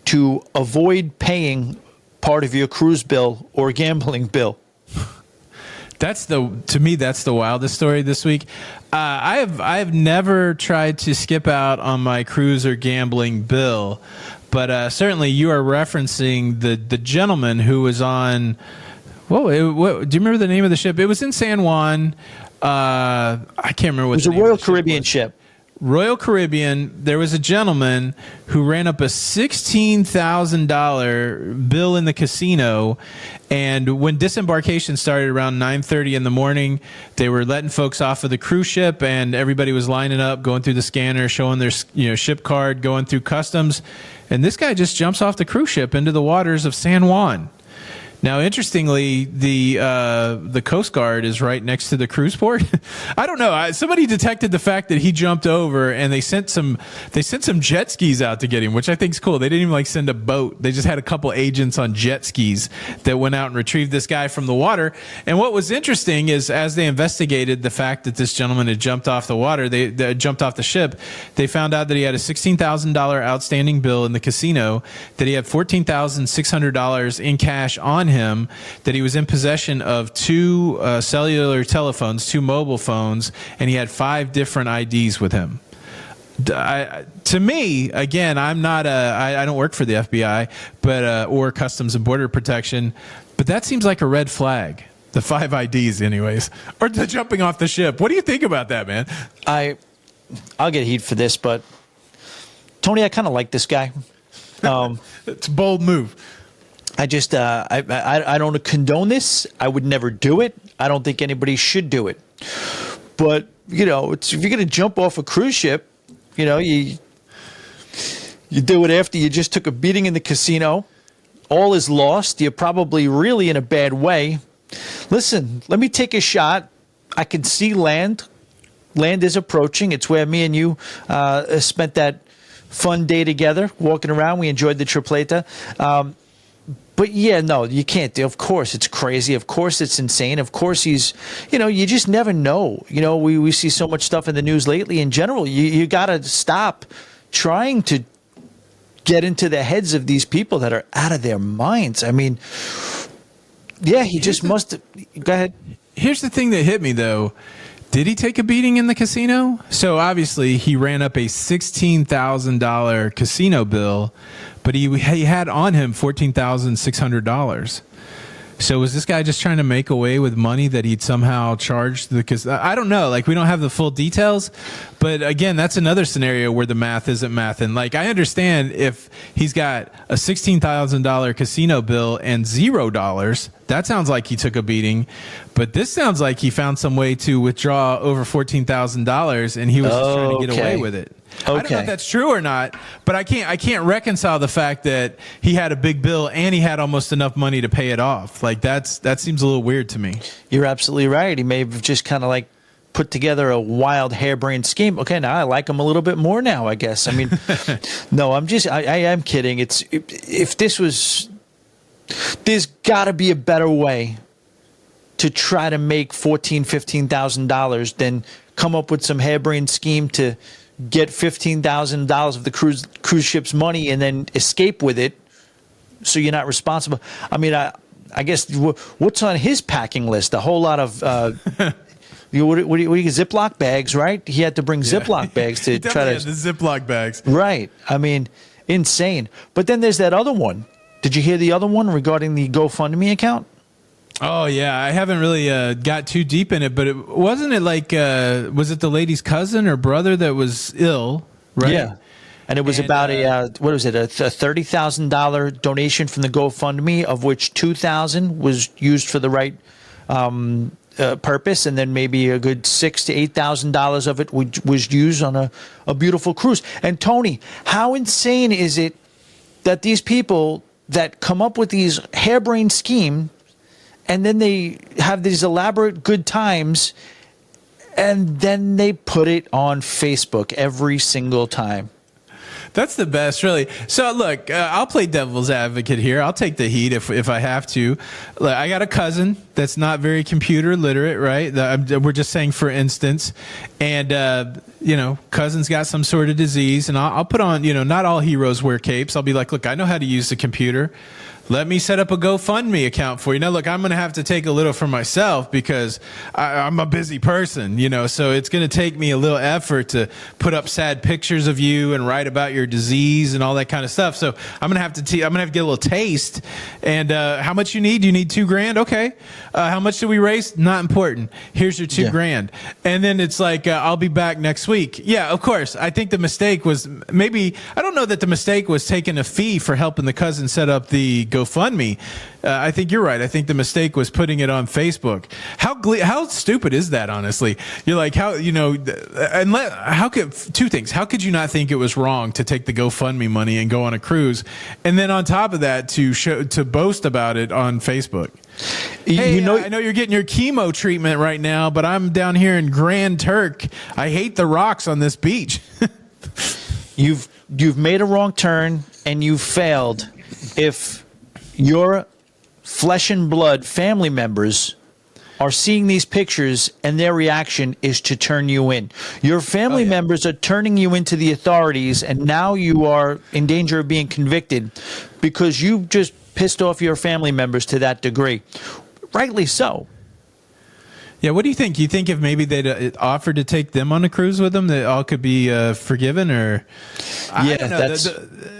to avoid paying part of your cruise bill or gambling bill? To me, that's the wildest story this week. I have never tried to skip out on my cruise or gambling bill, but certainly you are referencing the gentleman who was on. Do you remember the name of the ship? It was in San Juan. I can't remember what it was. The A name Royal of the Caribbean was. ship. Royal Caribbean, there was a gentleman who ran up a $16,000 bill in the casino, and when disembarkation started around 9:30 in the morning, they were letting folks off of the cruise ship, and everybody was lining up, going through the scanner, showing their ship card, going through customs, and this guy just jumps off the cruise ship into the waters of San Juan. Now, interestingly, the Coast Guard is right next to the cruise port. I don't know. Somebody detected the fact that he jumped over, and they sent some jet skis out to get him, which I think is cool. They didn't even send a boat. They just had a couple agents on jet skis that went out and retrieved this guy from the water. And what was interesting is, as they investigated the fact that this gentleman had jumped off the water, they jumped off the ship, they found out that he had a $16,000 outstanding bill in the casino, that he had $14,600 in cash on him, that he was in possession of 2 cellular telephones, 2 mobile phones, and he had 5 different IDs with him. To me, again, I'm not I don't work for the FBI, but or Customs and Border Protection, but that seems like a red flag. The 5 IDs, anyways, or the jumping off the ship. What do you think about that, man? I'll get heat for this, but Tony, I kind of like this guy. It's a bold move. I just I don't condone this. I would never do it. I don't think anybody should do it. But if you're gonna jump off a cruise ship, you do it after you just took a beating in the casino. All is lost. You're probably really in a bad way. Listen, let me take a shot. I can see land. Land is approaching. It's where me and you spent that fun day together, walking around. We enjoyed the tripleta. But yeah, no, you can't. Of course, it's crazy. Of course, it's insane. Of course, he's, you just never know. We see so much stuff in the news lately. In general, you got to stop trying to get into the heads of these people that are out of their minds. I mean, yeah, he just must. Go ahead. Here's the thing that hit me, though. Did he take a beating in the casino? So obviously he ran up a $16,000 casino bill, but he had on him $14,600. So was this guy just trying to make away with money that he'd somehow charged? Because I don't know. Like, we don't have the full details. But again, that's another scenario where the math isn't mathing. Like, I understand if he's got a $16,000 casino bill and $0, that sounds like he took a beating. But this sounds like he found some way to withdraw over $14,000 and he was just trying to get away with it. I don't know if that's true or not, but I can't reconcile the fact that he had a big bill and he had almost enough money to pay it off. Like, that seems a little weird to me. You're absolutely right. He may have just kind of like put together a wild harebrained scheme. Okay, now I like him a little bit more now, I guess. I mean, no, I am kidding. If this was, there's got to be a better way to try to make $15,000 than come up with some harebrained scheme to get $15,000 of the cruise ship's money and then escape with it, so you're not responsible. I mean, I guess what's on his packing list? A whole lot of what do you Ziploc bags, right? He had to bring Ziploc bags to try to had the Ziploc bags, right? I mean, insane. But then there's that other one. Did you hear the other one regarding the GoFundMe account? Oh, yeah. I haven't really got too deep in it, but wasn't it like, was it the lady's cousin or brother that was ill, right? Yeah. And it was about a $30,000 donation from the GoFundMe, of which $2,000 was used for the right purpose, and then maybe a good $6,000 to $8,000 of it was used on a beautiful cruise. And Tony, how insane is it that these people that come up with these harebrained schemes, and then they have these elaborate good times, and then they put it on Facebook every single time? That's the best, really. So, look, I'll play devil's advocate here. I'll take the heat if I have to. Look, I got a cousin that's not very computer literate, right? We're just saying, for instance. And, cousin's got some sort of disease. And I'll put on, not all heroes wear capes. I'll be like, look, I know how to use the computer. Let me set up a GoFundMe account for you. Now, look, I'm going to have to take a little for myself because I'm a busy person, so it's going to take me a little effort to put up sad pictures of you and write about your disease and all that kind of stuff. So I'm going to have to get a little taste. And how much you need? You need $2,000? Okay. How much did we raise? Not important. Here's your $2,000. And then it's like, I'll be back next week. Yeah, of course. I think the mistake was I don't know that the mistake was taking a fee for helping the cousin set up the GoFundMe. I think you're right. I think the mistake was putting it on Facebook. How stupid is that, honestly? You're like, two things. How could you not think it was wrong to take the GoFundMe money and go on a cruise? And then on top of that, to boast about it on Facebook. Hey, I know you're getting your chemo treatment right now, but I'm down here in Grand Turk. I hate the rocks on this beach. You've made a wrong turn and you failed if your flesh and blood family members are seeing these pictures and their reaction is to turn you in. Your family members are turning you into the authorities, and now you are in danger of being convicted because you just pissed off your family members to that degree. Rightly so. Yeah, what do you think? You think if maybe they'd offered to take them on a cruise with them, that all could be forgiven? Or I don't know.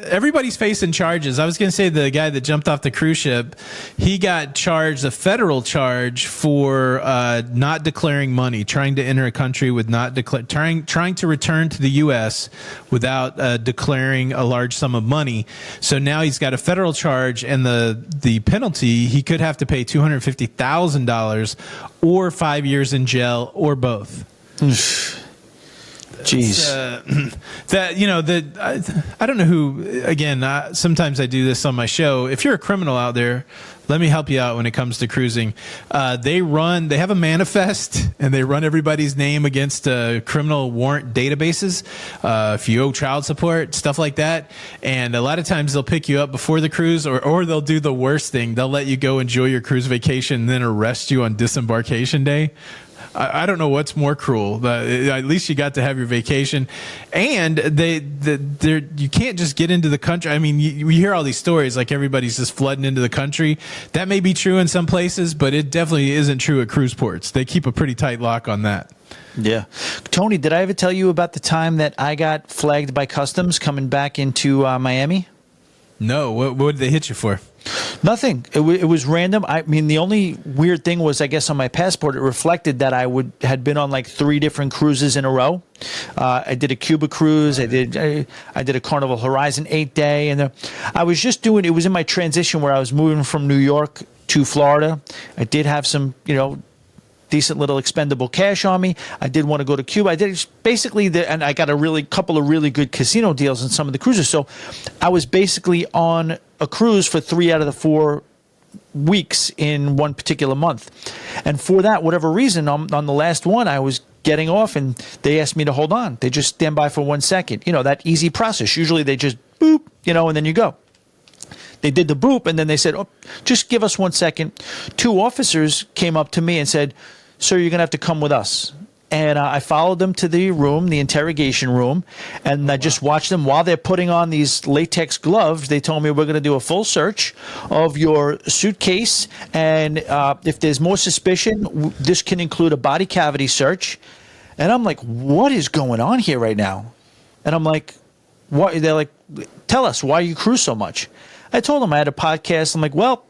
Everybody's facing charges. I was going to say the guy that jumped off the cruise ship, he got charged a federal charge for not declaring money, trying to enter a country with trying to return to the U.S. without declaring a large sum of money. So now he's got a federal charge, and the penalty, he could have to pay $250,000 or 5 years in jail, or both. Jeez. That, you know, I don't know who, again, sometimes I do this on my show. If you're a criminal out there, let me help you out when it comes to cruising. They have a manifest and they run everybody's name against criminal warrant databases. If you owe child support, stuff like that. And a lot of times they'll pick you up before the cruise, or they'll do the worst thing. They'll let you go enjoy your cruise vacation and then arrest you on disembarkation day. I don't know what's more cruel. At least you got to have your vacation, and you can't just get into the country. I mean, you hear all these stories like everybody's just flooding into the country. That may be true in some places, but it definitely isn't true at cruise ports. They keep a pretty tight lock on that. Yeah. Tony, did I ever tell you about the time that I got flagged by customs coming back into Miami? No. What did they hit you for? Nothing. It was random. I mean, the only weird thing was, I guess, on my passport, it reflected that I had been on like 3 different cruises in a row. I did a Cuba cruise. I did a Carnival Horizon 8-day, and I was just doing. It was in my transition where I was moving from New York to Florida. I did have some, decent little expendable cash on me. I did want to go to Cuba. I did basically, and I got a couple of really good casino deals on some of the cruises. So I was basically on a cruise for 3 out of the 4 weeks in one particular month. And for that, whatever reason, on the last one, I was getting off and they asked me to hold on. They just stand by for 1 second. That easy process. Usually they just boop, and then you go. They did the boop, and then they said, "Oh, just give us 1 second." 2 officers came up to me and said, "Sir, you're going to have to come with us." And I followed them to the room, the interrogation room, and I just watched them while they're putting on these latex gloves. They told me, "We're going to do a full search of your suitcase, and if there's more suspicion, this can include a body cavity search." And I'm like, "What is going on here right now?" And I'm like, "What?" They're like, "Tell us, why you cruise so much?" I told them I had a podcast. I'm like, "Well,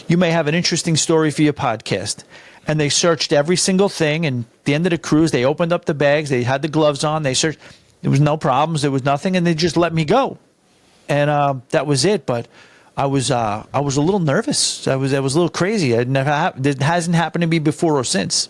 you may have an interesting story for your podcast." And they searched every single thing. And at the end of the cruise, they opened up the bags. They had the gloves on. They searched. There was no problems. There was nothing. And they just let me go. And that was it. But I was a little nervous. I was a little crazy. It hasn't happened to me before or since.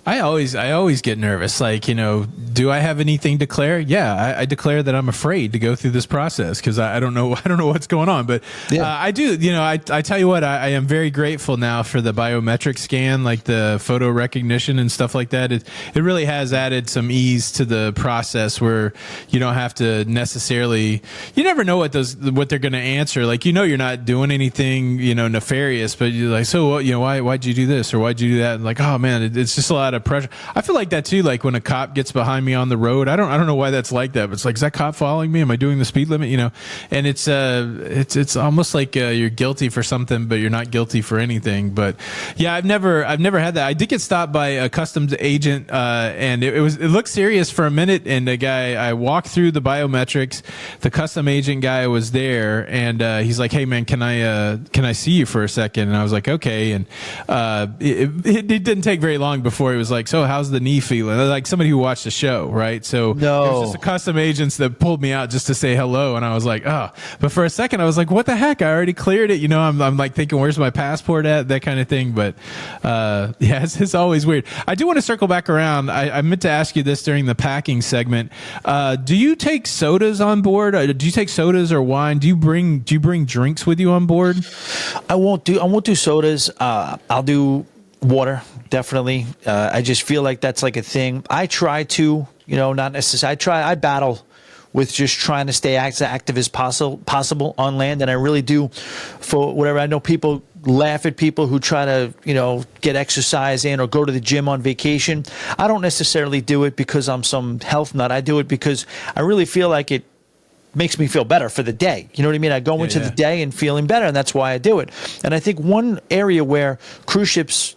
I always get nervous. Like, do I have anything to declare? Yeah, I declare that I'm afraid to go through this process because I don't know what's going on. But yeah. I do. I tell you what, I am very grateful now for the biometric scan, like the photo recognition and stuff like that. It really has added some ease to the process where you don't have to necessarily. You never know what they're going to answer. Like, you're not doing anything nefarious, but you're like, so why'd you do this or why'd you do that? And like, oh man, it's just a lot of pressure. I feel like that too. Like when a cop gets behind me on the road, I don't know why that's like that, but it's like, is that cop following me? Am I doing the speed limit? And it's almost like you're guilty for something, but you're not guilty for anything. But yeah, I've never had that. I did get stopped by a customs agent, and it looked serious for a minute. And the guy, I walked through the biometrics. The custom agent guy was there, and he's like, "Hey man, can I see you for a second?" And I was like, "Okay." And it didn't take very long before he was like, "So how's the knee feeling?" Like somebody who watched the show, right? So no. It was just the custom agents that pulled me out just to say hello, and I was like, oh. But for a second, I was like, what the heck? I already cleared it. I'm like thinking, where's my passport at? That kind of thing. But yeah, it's always weird. I do want to circle back around. I meant to ask you this during the packing segment. Do you take sodas on board? Do you take sodas or wine? Do you bring drinks with you on board? I won't do sodas. I'll do water, definitely. I just feel like that's like a thing. I try to, not necessarily. I battle with just trying to stay as active as possible on land, and I really do. For whatever, I know people laugh at people who try to, get exercise in or go to the gym on vacation. I don't necessarily do it because I'm some health nut. I do it because I really feel like it makes me feel better for the day. You know what I mean? I go into the day and feeling better, and that's why I do it. And I think one area where cruise ships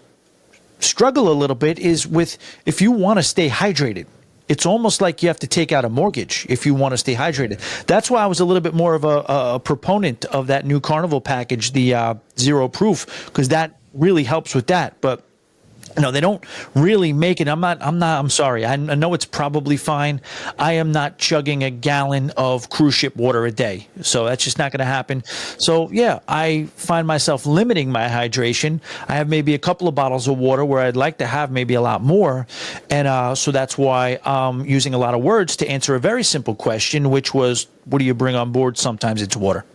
struggle a little bit is with if you want to stay hydrated. It's almost like you have to take out a mortgage if you want to stay hydrated. That's why I was a little bit more of a proponent of that new Carnival package, the Zero Proof, because that really helps with that. But No, they don't really make it. I'm sorry. I know it's probably fine. I am not chugging a gallon of cruise ship water a day. So that's just not going to happen. So yeah, I find myself limiting my hydration. I have maybe a couple of bottles of water where I'd like to have maybe a lot more. And so that's why I'm using a lot of words to answer a very simple question, which was, what do you bring on board? Sometimes it's water.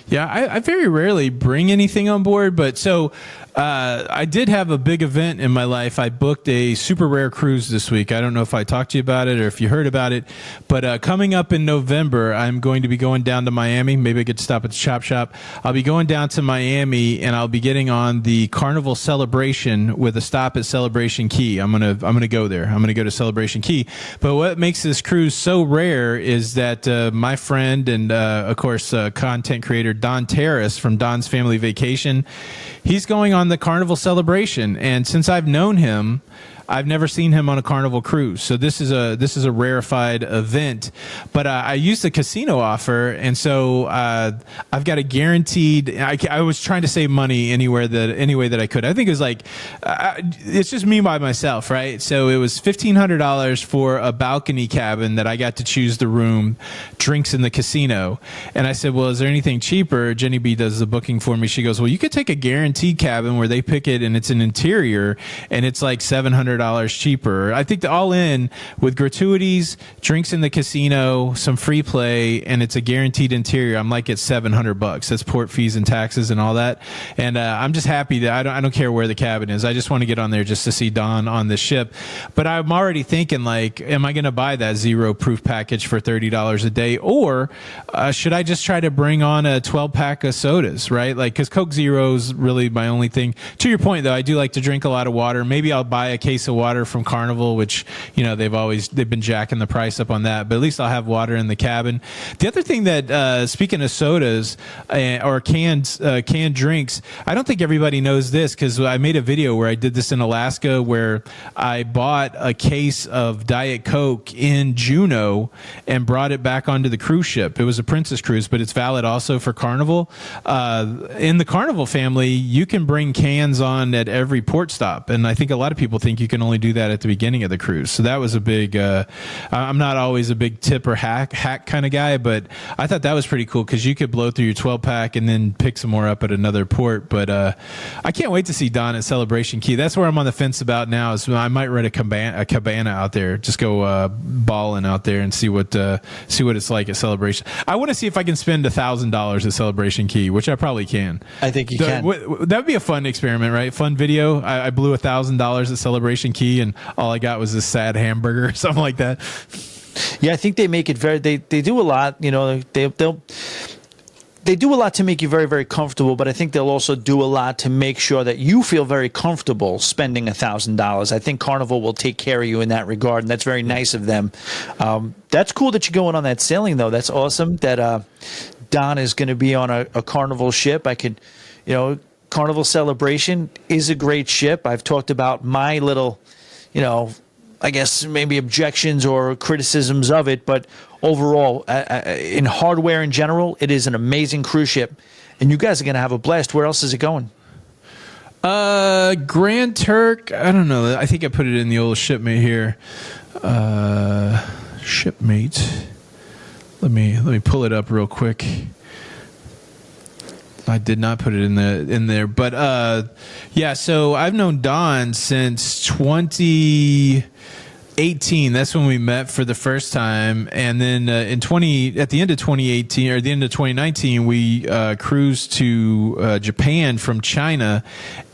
Yeah, I very rarely bring anything on board, but so I did have a big event in my life. I booked a super rare cruise this week. I don't know if I talked to you about it or if you heard about it, but coming up in November, I'm going to be going down to Miami. Maybe I get to stop at the Chop Shop. I'll be going down to Miami, and I'll be getting on the Carnival Celebration with a stop at Celebration Key. I'm gonna go there. I'm gonna go to Celebration Key. But what makes this cruise so rare is that my friend and of course content creator Don Terrace from Don's Family Vacation, he's going on the Carnival Celebration, and since I've known him, I've never seen him on a Carnival cruise. So this is a rarefied event, but I used the casino offer, and so I've got a guaranteed. I was trying to save money any way that I could. I think it was like it's just me by myself, right? So it was $1,500 for a balcony cabin that I got to choose the room, drinks in the casino, and I said, well, is there anything cheaper? Jenny B does the booking for me. She goes, well, you could take a guaranteed cabin where they pick it and it's an interior, and it's like $700 cheaper. I think the all in with gratuities, drinks in the casino, some free play, and it's a guaranteed interior. I'm like at $700. That's port fees and taxes and all that. And I'm just happy that I don't care where the cabin is. I just want to get on there just to see Don on the ship. But I'm already thinking, like, am I going to buy that zero proof package for $30 a day, or should I just try to bring on a 12-pack of sodas, right? Like, because Coke Zero is really my only thing. To your point, though, I do like to drink a lot of water. Maybe I'll buy a case of water from Carnival, which, you know, they've been jacking the price up on that, but at least I'll have water in the cabin. The other thing that speaking of sodas or canned drinks, I don't think everybody knows this, because I made a video where I did this in Alaska, where I bought a case of Diet Coke in Juneau and brought it back onto the cruise ship. It was a Princess cruise, but it's valid also for Carnival. In the Carnival family, you can bring cans on at every port stop, and I think a lot of people think you can only do that at the beginning of the cruise. So that was a big, I'm not always a big tip or hack kind of guy, but I thought that was pretty cool, because you could blow through your 12-pack and then pick some more up at another port. But I can't wait to see Don at Celebration Key. That's where I'm on the fence about now, is I might rent a cabana out there, just go balling out there and see what it's like at Celebration. I want to see if I can spend $1,000 at Celebration Key, which I probably can. I think you can. That would be a fun experiment, right? Fun video. I blew $1,000 at Celebration Key, and all I got was this sad hamburger or something like that. Yeah, I think they make it very. They do a lot. You know, they do a lot to make you very, very comfortable. But I think they'll also do a lot to make sure that you feel very comfortable spending $1,000. I think Carnival will take care of you in that regard, and that's very nice of them. That's cool that you're going on that sailing, though. That's awesome that Don is going to be on a Carnival ship. Carnival Celebration is a great ship. I've talked about my little, I guess maybe objections or criticisms of it, but overall, in hardware in general, it is an amazing cruise ship, and you guys are going to have a blast. Where else is it going? Grand Turk. I don't know. I think I put it in the old shipmate here. Shipmate. Let me pull it up real quick. I did not put it in there, but yeah. So I've known Don since 2018. That's when we met for the first time, and then at the end of 2018 or the end of 2019, we cruised to Japan from China,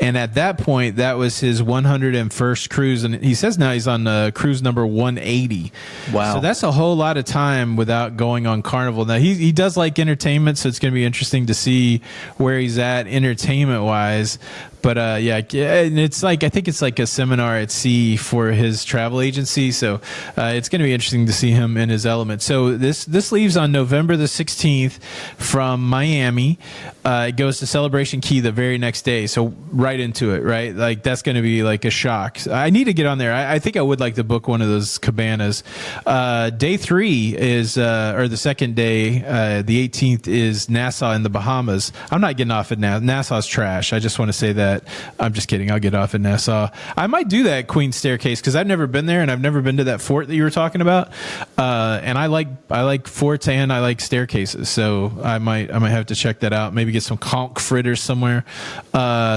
and at that point, that was his 101st cruise, and he says now he's on cruise number 180. Wow! So that's a whole lot of time without going on Carnival. Now he does like entertainment, so it's going to be interesting to see where he's at entertainment wise. But yeah, and it's like, I think it's like a seminar at sea for his travel agency. So it's going to be interesting to see him in his element. So this leaves on November the 16th from Miami. It goes to Celebration Key the very next day. So right into it, right? Like that's going to be like a shock. I need to get on there. I think I would like to book one of those cabanas. Day 3 is, or the second day, the 18th is Nassau in the Bahamas. I'm not getting off at Nassau's trash. I just want to say that. that. I'm just kidding. I'll get off in Nassau. I might do that Queen's Staircase because I've never been there, and I've never been to that fort that you were talking about. And I like forts and I like staircases, so I might have to check that out. Maybe get some conch fritters somewhere.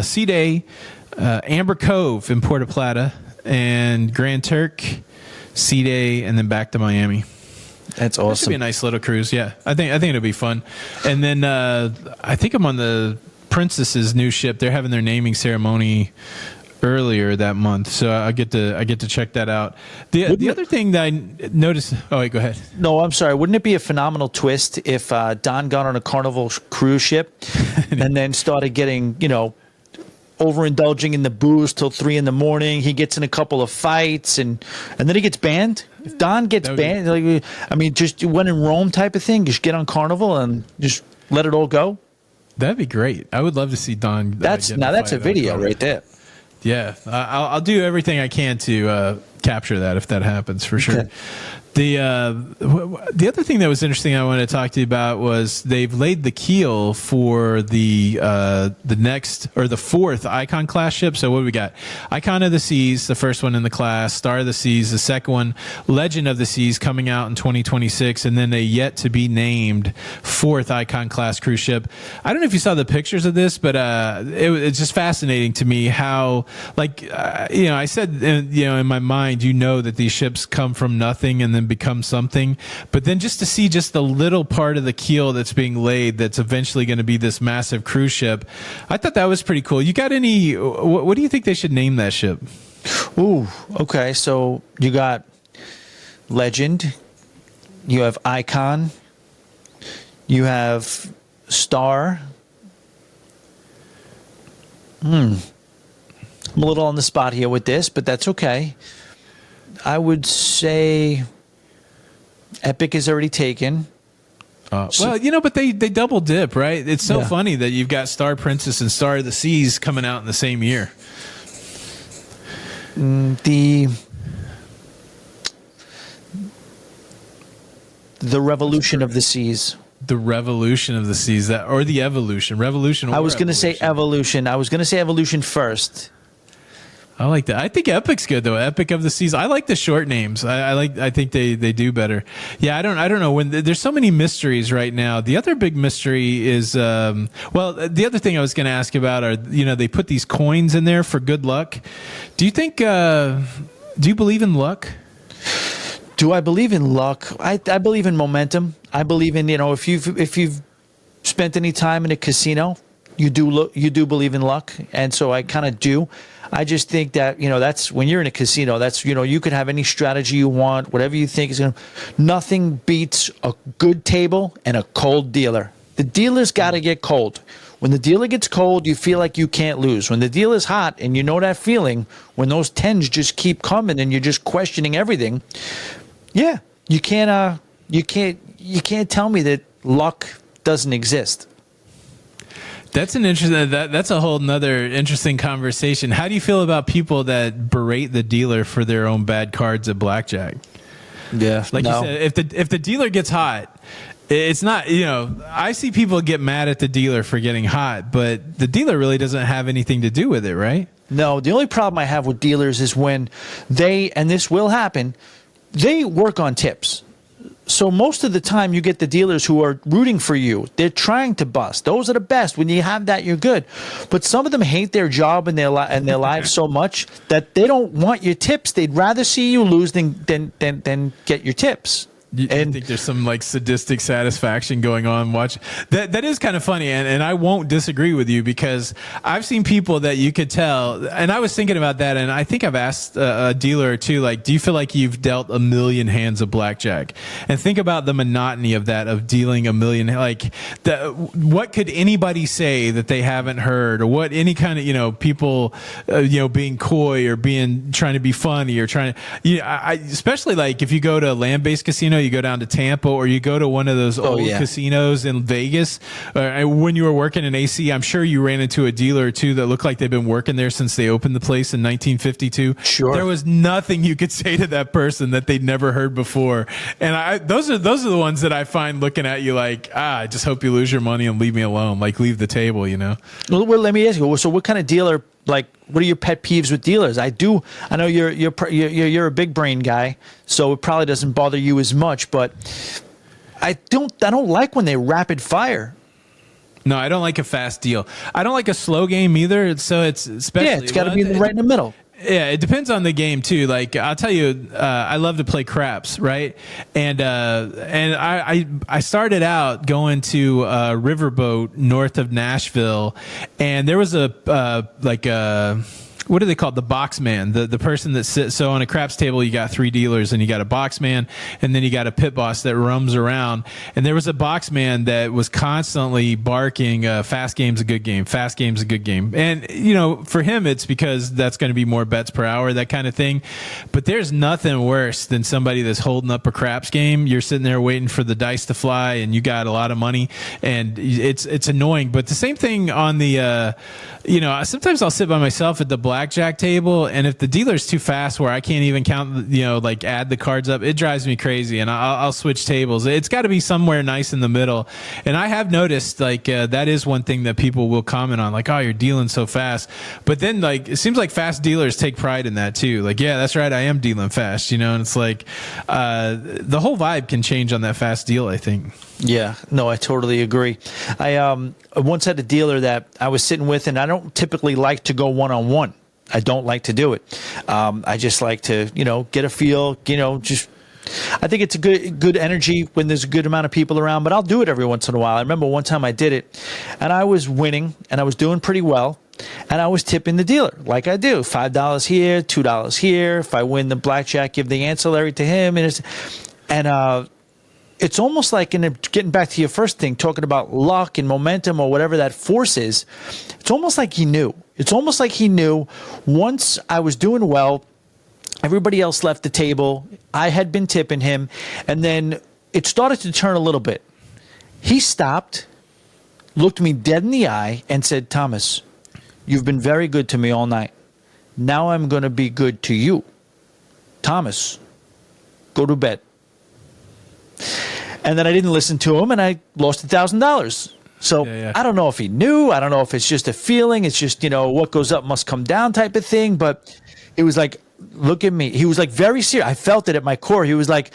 Sea Day, Amber Cove in Puerto Plata, and Grand Turk, Sea Day, and then back to Miami. That's awesome. That should be a nice little cruise. Yeah, I think it'll be fun. And then I think I'm on the Princess's new ship. They're having their naming ceremony earlier that month, so I get to check that out. The other thing that I noticed. Oh, wait, go ahead. No, I'm sorry. Wouldn't it be a phenomenal twist if Don got on a Carnival cruise ship and then started getting, overindulging in the booze till 3 a.m. He gets in a couple of fights and then he gets banned. If Don gets banned, just when in Rome type of thing, just get on Carnival and just let it all go. That'd be great. I would love to see Don. That's a video right there. Yeah, I'll do everything I can to capture that if that happens, for sure. Okay. The other thing that was interesting I wanted to talk to you about was they've laid the keel for the next, or the fourth Icon class ship. So what do we got? Icon of the Seas, the first one in the class. Star of the Seas, the second one. Legend of the Seas coming out in 2026, and then a yet to be named fourth Icon class cruise ship. I don't know if you saw the pictures of this, but it's just fascinating to me how, I said, in my mind, that these ships come from nothing and then become something, but then just to see just the little part of the keel that's being laid that's eventually going to be this massive cruise ship, I thought that was pretty cool. You got any, what do you think they should name that ship? Ooh, okay, so you got Legend, you have Icon, you have Star. I'm a little on the spot here with this, but that's okay. I would say Epic is already taken. But they double dip, right? It's so funny that you've got Star Princess and Star of the Seas coming out in the same year. The Revolution of the Seas. The Revolution of the Seas, or the Evolution. Revolution. I was going to say Evolution. I was going to say Evolution first. I like that. I think Epic's good though. Epic of the Seas. I like the short names. I think they do better. Yeah, I don't know, when there's so many mysteries right now. The other big mystery is the other thing I was going to ask about are, they put these coins in there for good luck. Do you think do you believe in luck? Do I believe in luck? I believe in momentum. I believe in, if you've spent any time in a casino, you do believe in luck, and so I kind of do. I just think that, that's when you're in a casino, that's, you could have any strategy you want, whatever you think is going to, nothing beats a good table and a cold dealer. The dealer's got to get cold. When the dealer gets cold, you feel like you can't lose. When the dealer's hot, and you know that feeling, when those tens just keep coming and you're just questioning everything, yeah, you can't tell me that luck doesn't exist. That's an interesting. That's a whole nother interesting conversation. How do you feel about people that berate the dealer for their own bad cards at blackjack? Yeah, you said, if the dealer gets hot, it's not. I see people get mad at the dealer for getting hot, but the dealer really doesn't have anything to do with it, right? No, the only problem I have with dealers is when they, and this will happen, they work on tips. So most of the time you get the dealers who are rooting for you. They're trying to bust. Those are the best. When you have that, you're good. But some of them hate their job and their lives so much that they don't want your tips. They'd rather see you lose than get your tips. You think there's some sadistic satisfaction going on? Watch that is kind of funny, and I won't disagree with you, because I've seen people that you could tell, and I was thinking about that, and I think I've asked a dealer or two, do you feel like you've dealt a million hands of blackjack? And think about the monotony of that, of dealing a million. What could anybody say that they haven't heard, or what any kind of people being coy or trying to be funny or trying to especially if you go to a land-based casino. you go down to Tampa, or you go to one of those old casinos in Vegas. When you were working in AC, I'm sure you ran into a dealer or two that looked like they've been working there since they opened the place in 1952. Sure. There was nothing you could say to that person that they'd never heard before. And those are the ones that I find looking at you like, I just hope you lose your money and leave me alone. Like, leave the table, you know? Well, let me ask you. So, what kind of dealer? Like, what are your pet peeves with dealers? I know you're a big brain guy, so it probably doesn't bother you as much. But I don't like when they rapid fire. No, I don't like a fast deal. I don't like a slow game either. So it's especially it's got to be right in the middle. Yeah, it depends on the game too. Like, I'll tell you, I love to play craps, right? And I started out going to a riverboat north of Nashville, and there was what do they call it? The box man, the person that sits. So on a craps table, you got 3 dealers, and you got a box man, and then you got a pit boss that roams around. And there was a box man that was constantly barking, fast game's a good game, fast game's a good game. And, you know, for him, it's because that's going to be more bets per hour, that kind of thing. But there's nothing worse than somebody that's holding up a craps game. You're sitting there waiting for the dice to fly, and you got a lot of money, and it's annoying. But the same thing on the, sometimes I'll sit by myself at the blackjack table, and if the dealer's too fast where I can't even count, like add the cards up, it drives me crazy, and I'll switch tables. It's got to be somewhere nice in the middle. And I have noticed that is one thing that people will comment on, like, oh, you're dealing so fast. But then it seems like fast dealers take pride in that too. Like, yeah, that's right, I am dealing fast, and it's like the whole vibe can change on that fast deal, I think. Yeah, no, I totally agree. I once had a dealer that I was sitting with, and I don't typically like to go one-on-one. I don't like to do it. I just like to, get a feel, I think it's a good energy when there's a good amount of people around, but I'll do it every once in a while. I remember one time I did it, and I was winning, and I was doing pretty well, and I was tipping the dealer like I do. $5 here, $2 here. If I win the blackjack, give the ancillary to him. And it's almost like, getting back to your first thing, talking about luck and momentum or whatever that force is, it's almost like he knew. It's almost like he knew once I was doing well, everybody else left the table. I had been tipping him, and then it started to turn a little bit. He stopped, looked me dead in the eye, and said, Thomas, you've been very good to me all night. Now I'm going to be good to you. Thomas, go to bed. And then I didn't listen to him, and I lost $1,000. So I don't know if he knew. I don't know if it's just a feeling. It's just, what goes up must come down type of thing. But it was like, look at me. He was like very serious. I felt it at my core. He was like,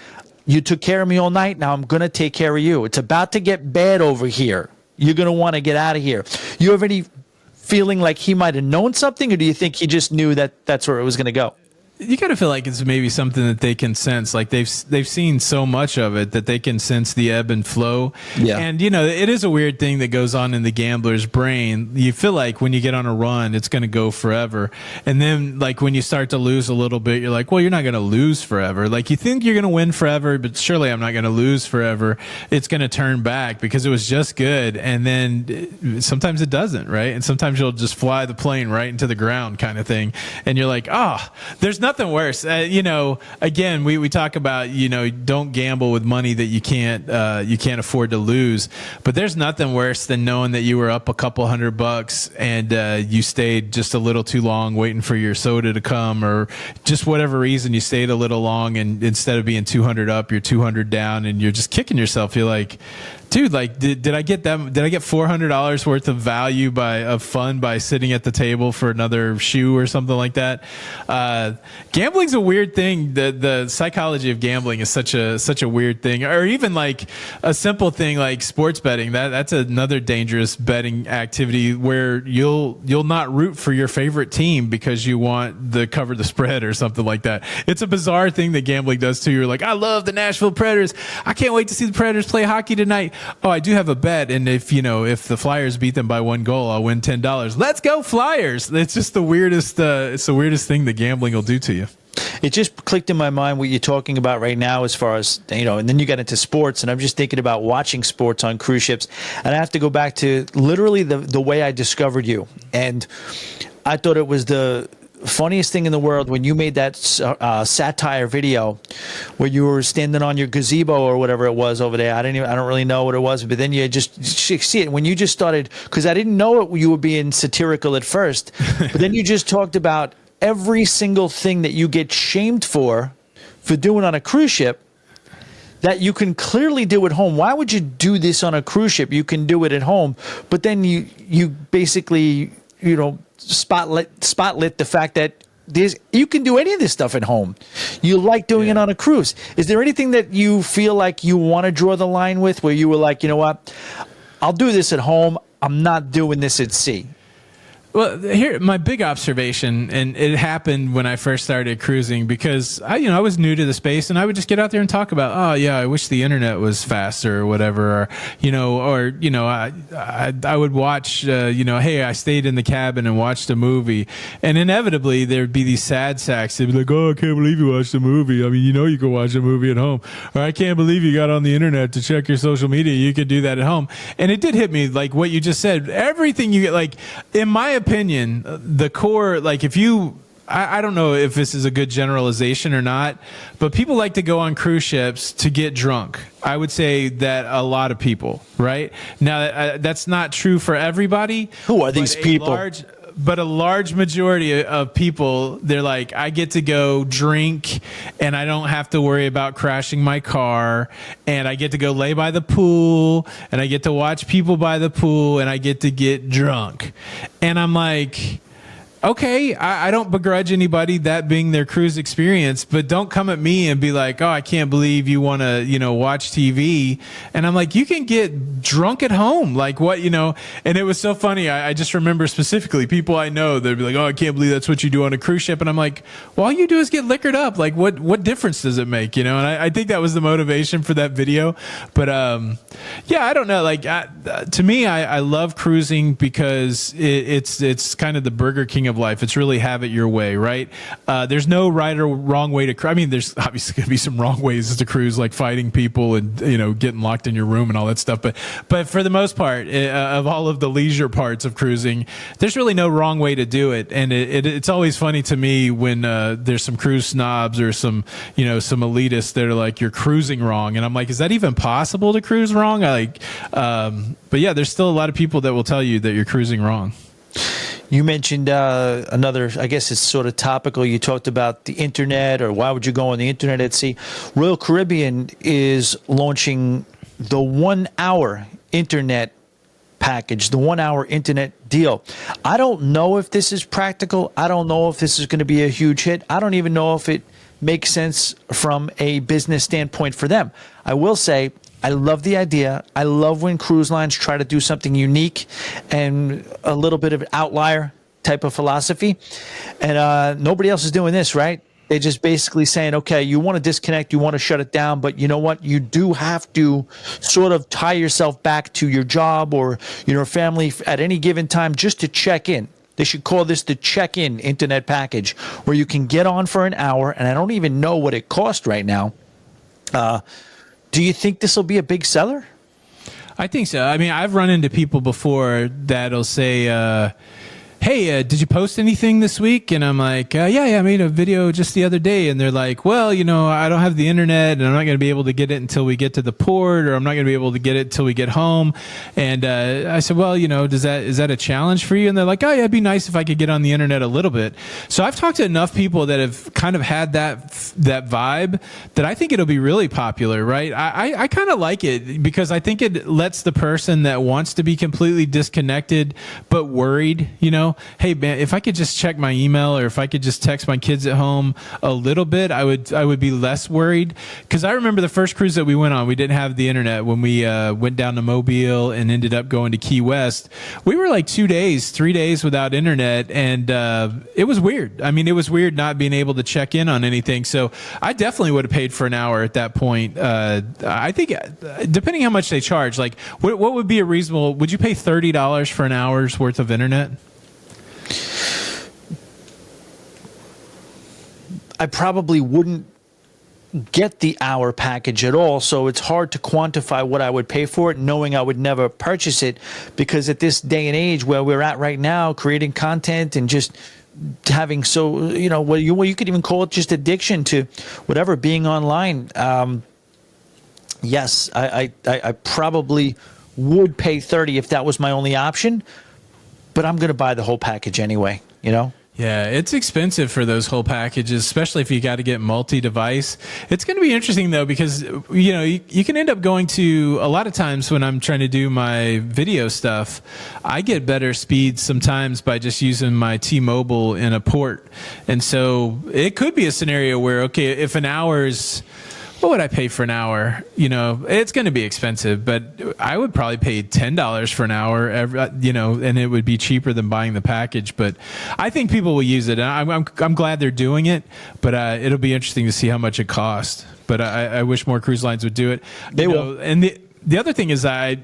you took care of me all night. Now I'm going to take care of you. It's about to get bad over here. You're going to want to get out of here. You have any feeling like he might have known something, or do you think he just knew that that's where it was going to go? You got to feel like it's maybe something that they can sense. Like they've seen so much of it that they can sense the ebb and flow. Yeah. And it is a weird thing that goes on in the gambler's brain. You feel like when you get on a run, it's going to go forever. And then when you start to lose a little bit, you're like, well, you're not going to lose forever. Like, you think you're going to win forever, but surely I'm not going to lose forever. It's going to turn back because it was just good. And then sometimes it doesn't, right? And sometimes you'll just fly the plane right into the ground kind of thing. And you're like, there's nothing worse. Again, we talk about, don't gamble with money that you can't afford to lose. But there's nothing worse than knowing that you were up a couple $100 and you stayed just a little too long waiting for your soda to come, or just whatever reason you stayed a little long, and instead of being 200 up, you're 200 down, and you're just kicking yourself. You're like, dude, did I get $400 worth of value of fun by sitting at the table for another shoe or something like that? Gambling's a weird thing. The psychology of gambling is such a weird thing. Or even like a simple thing like sports betting. That's another dangerous betting activity where you'll not root for your favorite team because you want to cover the spread or something like that. It's a bizarre thing that gambling does too. You're like, I love the Nashville Predators. I can't wait to see the Predators play hockey tonight. Oh, I do have a bet, and if the Flyers beat them by 1 goal, I'll win $10. Let's go Flyers! It's just the weirdest. It's the weirdest thing that gambling will do to you. It just clicked in my mind what you're talking about right now, as far as and then you got into sports, and I'm just thinking about watching sports on cruise ships, and I have to go back to literally the way I discovered you, and I thought it was funniest thing in the world when you made that satire video where you were standing on your gazebo or whatever it was over there. I don't really know what it was, but then you just see it when you just started, because I didn't know you were being satirical at first, but then you just talked about every single thing that you get shamed for doing on a cruise ship that you can clearly do at home. Why would you do this on a cruise ship? You can do it at home, but then you basically, spotlit the fact that you can do any of this stuff at home. You like doing it on a cruise. Is there anything that you feel like you want to draw the line with, where you were like, you know what, I'll do this at home, I'm not doing this at sea? Well, here, my big observation, and it happened when I first started cruising, because I was new to the space, and I would just get out there and talk about, oh yeah, I wish the internet was faster or whatever, I would watch, hey, I stayed in the cabin and watched a movie, and inevitably there'd be these sad sacks. They'd be like, oh, I can't believe you watched a movie. I mean, you can watch a movie at home, or I can't believe you got on the internet to check your social media. You could do that at home, and it did hit me like what you just said. Everything you get, like, in my opinion, the core, like, if you, I don't know if this is a good generalization or not, but people like to go on cruise ships to get drunk. I would say that a lot of people, right? Now, that's not true for everybody. Who are these people? But a large majority of people, they're like, I get to go drink and I don't have to worry about crashing my car, and I get to go lay by the pool and I get to watch people by the pool and I get to get drunk. And I'm like, okay, I don't begrudge anybody that being their cruise experience, but don't come at me and be like, oh, I can't believe you want to, watch TV. And I'm like, you can get drunk at home. Like, what, and it was so funny. I just remember specifically people I know, they'd be like, oh, I can't believe that's what you do on a cruise ship. And I'm like, well, all you do is get liquored up. Like, what difference does it make? And I think that was the motivation for that video. But, yeah, I don't know. Like, to me, I love cruising because it's kind of the Burger King of life. It's really have it your way, right? There's no right or wrong way to cruise. I mean, there's obviously going to be some wrong ways to cruise, like fighting people and getting locked in your room and all that stuff. But for the most part, of all of the leisure parts of cruising, there's really no wrong way to do it. And it's always funny to me when there's some cruise snobs or some some elitists that are like, you're cruising wrong, and I'm like, is that even possible to cruise wrong? But yeah, there's still a lot of people that will tell you that you're cruising wrong. You mentioned another, I guess it's sort of topical. You talked about the internet, or why would you go on the internet at sea? Royal Caribbean is launching the 1 hour internet package, the 1 hour internet deal. I don't know if this is practical. I don't know if this is going to be a huge hit. I don't even know if it makes sense from a business standpoint for them. I will say, I love the idea. I love when cruise lines try to do something unique and a little bit of an outlier type of philosophy. And nobody else is doing this, right? They're just basically saying, okay, you want to disconnect, you want to shut it down, but you know what? You do have to sort of tie yourself back to your job or your family at any given time just to check in. They should call this the check-in internet package, where you can get on for an hour, and I don't even know what it costs right now. Do you think this will be a big seller? I think so. I mean, I've run into people before that'll say, hey, did you post anything this week? And I'm like, yeah, I made a video just the other day. And they're like, well, I don't have the internet, and I'm not going to be able to get it until we get to the port, or I'm not going to be able to get it until we get home. And I said, well, is that a challenge for you? And they're like, oh yeah, it'd be nice if I could get on the internet a little bit. So I've talked to enough people that have kind of had that vibe that I think it'll be really popular, right? I kind of like it because I think it lets the person that wants to be completely disconnected but worried, hey man, if I could just check my email, or if I could just text my kids at home a little bit, I would be less worried. Because I remember the first cruise that we went on, we didn't have the internet. When we went down to Mobile and ended up going to Key West, we were like 3 days without internet, and it was weird. I mean, it was weird not being able to check in on anything. So I definitely would have paid for an hour at that point. I think depending how much they charge, like what would be a reasonable, would you pay $30 for an hour's worth of internet? I probably wouldn't get the hour package at all, so it's hard to quantify what I would pay for it, knowing I would never purchase it, because at this day and age where we're at right now, creating content and just having well, you could even call it just addiction to whatever, being online. Yes, I probably would pay 30 if that was my only option, but I'm going to buy the whole package anyway, Yeah, it's expensive for those whole packages, especially if you got to get multi-device. It's going to be interesting, though, because, you can end up going to, a lot of times when I'm trying to do my video stuff, I get better speeds sometimes by just using my T-Mobile in a port. And so it could be a scenario where, okay, if an hour's, what would I pay for an hour? It's going to be expensive, but I would probably pay $10 for an hour, and it would be cheaper than buying the package. But I think people will use it, and I'm glad they're doing it. But it'll be interesting to see how much it costs. But I wish more cruise lines would do it. They will. And the other thing is I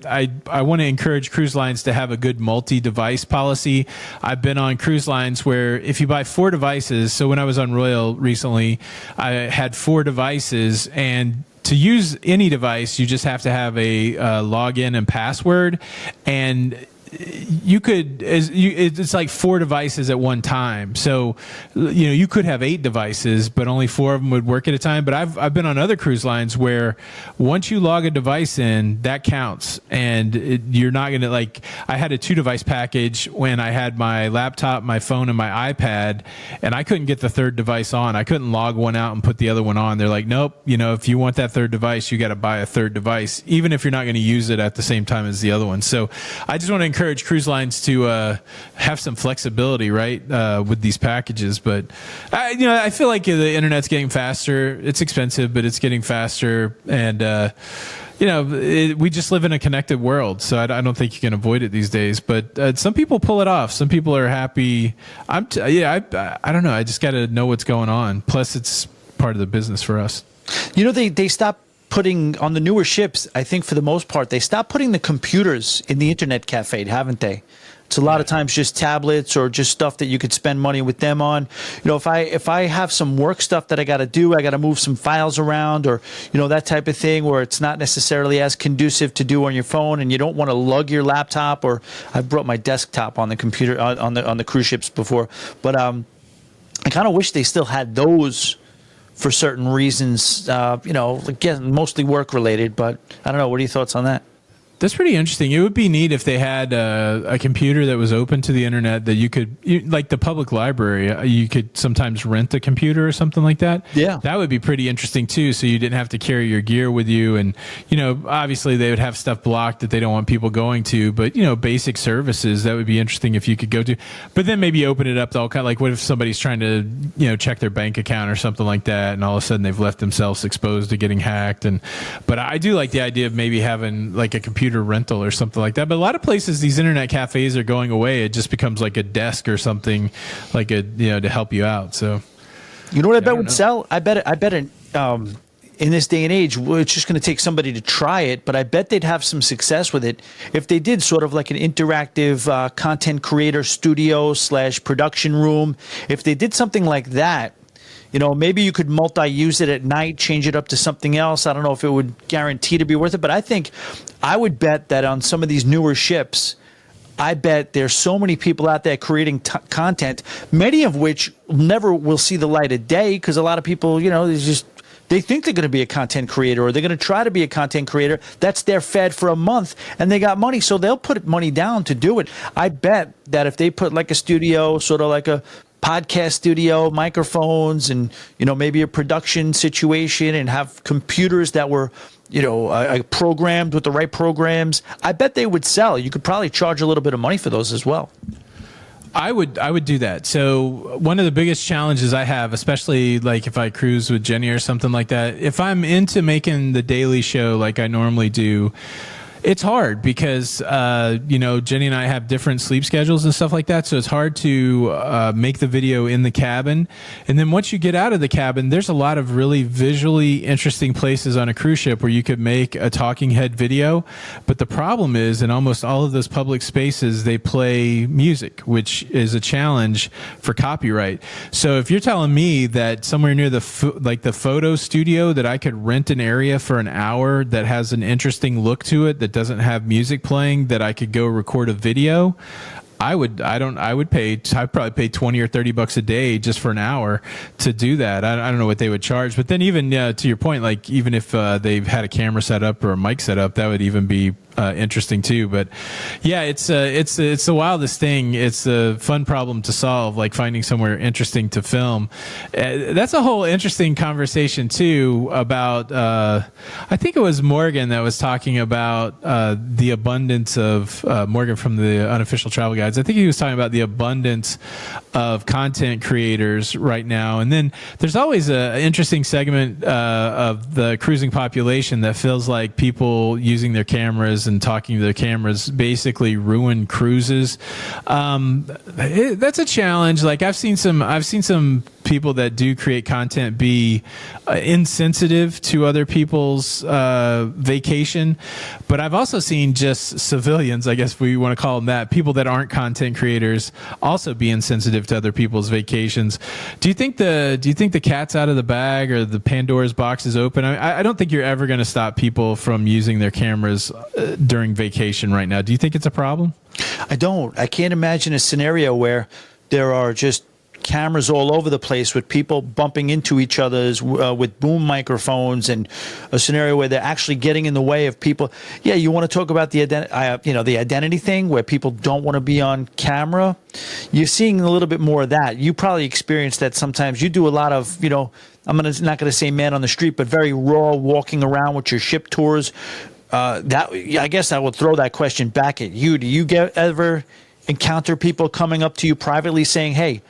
want to encourage cruise lines to have a good multi-device policy. I've been on cruise lines where if you buy 4 devices, so when I was on Royal recently, I had 4 devices, and to use any device, you just have to have a login and password, and it's like 4 devices at one time. So, you could have 8 devices, but only 4 of them would work at a time. But I've been on other cruise lines where once you log a device in, that counts. And you're not going to, like, I had a 2-device package when I had my laptop, my phone, and my iPad, and I couldn't get the 3rd device on. I couldn't log one out and put the other one on. They're like, nope, if you want that 3rd device, you got to buy a 3rd device, even if you're not going to use it at the same time as the other one. So I just want to encourage cruise lines to have some flexibility, right, with these packages. But I feel like the internet's getting faster. It's expensive, but it's getting faster, and we just live in a connected world, so I don't think you can avoid it these days. But some people pull it off. Some people are happy. I don't know. I just got to know what's going on. Plus, it's part of the business for us. They stopped putting on the newer ships. I think for the most part, they stopped putting the computers in the internet cafe, haven't they? It's a lot of times just tablets or just stuff that you could spend money with them on. If I have some work stuff that I got to do, I got to move some files around, or that type of thing, where it's not necessarily as conducive to do on your phone, and you don't want to lug your laptop. Or I've brought my desktop on the computer on the cruise ships before, but I kind of wish they still had those for certain reasons. Again, mostly work related, but I don't know. What are your thoughts on that? That's pretty interesting. It would be neat if they had a computer that was open to the internet that you could, like the public library, you could sometimes rent a computer or something like that. Yeah. That would be pretty interesting too. So you didn't have to carry your gear with you. And, obviously they would have stuff blocked that they don't want people going to, but, basic services, that would be interesting if you could go to. But then maybe open it up to all kind of, like, what if somebody's trying to, check their bank account or something like that, and all of a sudden they've left themselves exposed to getting hacked. But I do like the idea of maybe having like a computer rental or something like that. But a lot of places, these internet cafes are going away. It just becomes like a desk or something, like to help you out. So, what I bet would sell? I bet it. In this day and age, it's just going to take somebody to try it, but I bet they'd have some success with it if they did sort of like an interactive content creator studio / production room. If they did something like that, maybe you could multi-use it at night, change it up to something else. I don't know if it would guarantee to be worth it, but I would bet that on some of these newer ships, I bet there's so many people out there creating content, many of which never will see the light of day, because a lot of people, they think they're going to be a content creator, or they're going to try to be a content creator. That's their fed for a month, and they got money, so they'll put money down to do it. I bet that if they put like a studio, sort of like a podcast studio, microphones, and maybe a production situation, and have computers that were programmed with the right programs, I bet they would sell. You could probably charge a little bit of money for those as well. I would do that. So one of the biggest challenges I have, especially like if I cruise with Jenny or something like that, if I'm into making the daily show like I normally do, it's hard because, Jenny and I have different sleep schedules and stuff like that. So it's hard to make the video in the cabin. And then once you get out of the cabin, there's a lot of really visually interesting places on a cruise ship where you could make a talking head video. But the problem is, in almost all of those public spaces, they play music, which is a challenge for copyright. So if you're telling me that somewhere near the photo studio that I could rent an area for an hour that has an interesting look to it, that doesn't have music playing, that I could go record a video, I'd probably pay 20 or 30 bucks a day just for an hour to do that. I don't know what they would charge, but then even to your point, like even if they've had a camera set up or a mic set up, that would even be interesting too. But yeah, it's the wildest thing. It's a fun problem to solve, like finding somewhere interesting to film. That's a whole interesting conversation too about, I think it was Morgan that was talking about the abundance of, Morgan from the Unofficial Travel Guides. I think he was talking about the abundance of content creators right now. And then there's always an interesting segment of the cruising population that feels like people using their cameras and talking to their cameras basically ruin cruises. That's a challenge. Like I've seen some people that do create content be insensitive to other people's vacation, but I've also seen just civilians, I guess we want to call them that, people that aren't content creators, also be insensitive to other people's vacations. Do you think the cat's out of the bag or the Pandora's box is open? I don't think you're ever going to stop people from using their cameras during vacation right now. Do you think it's a problem? I don't. I can't imagine a scenario where there are just cameras all over the place with people bumping into each other's with boom microphones, and a scenario where they're actually getting in the way of people. Yeah, you want to talk about the identity thing where people don't want to be on camera. You're seeing a little bit more of that. You probably experience that sometimes. You do a lot of, I'm not going to say man on the street, but very raw walking around with your ship tours. I guess I will throw that question back at you. Do you ever encounter people coming up to you privately saying, "Hey,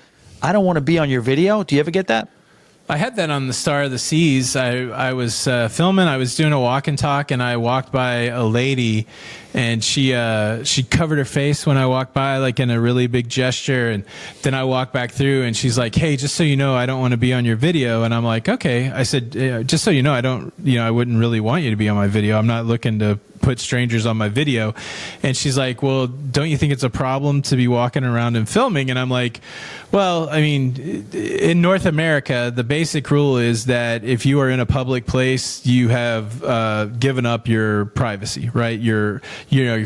I don't want to be on your video"? Do you ever get that? I had that on the Star of the Seas. I was filming. I was doing a walk and talk, and I walked by a lady, and she covered her face when I walked by, like in a really big gesture. And then I walked back through, and she's like, "Hey, just so you know, I don't want to be on your video." And I'm like, "Okay." I said, "Just so you know, I wouldn't really want you to be on my video. I'm not looking to put strangers on my video." And she's like, "Well, don't you think it's a problem to be walking around and filming?" And I'm like, "Well, I mean, in North America, the basic rule is that if you are in a public place, you have given up your privacy, right? You're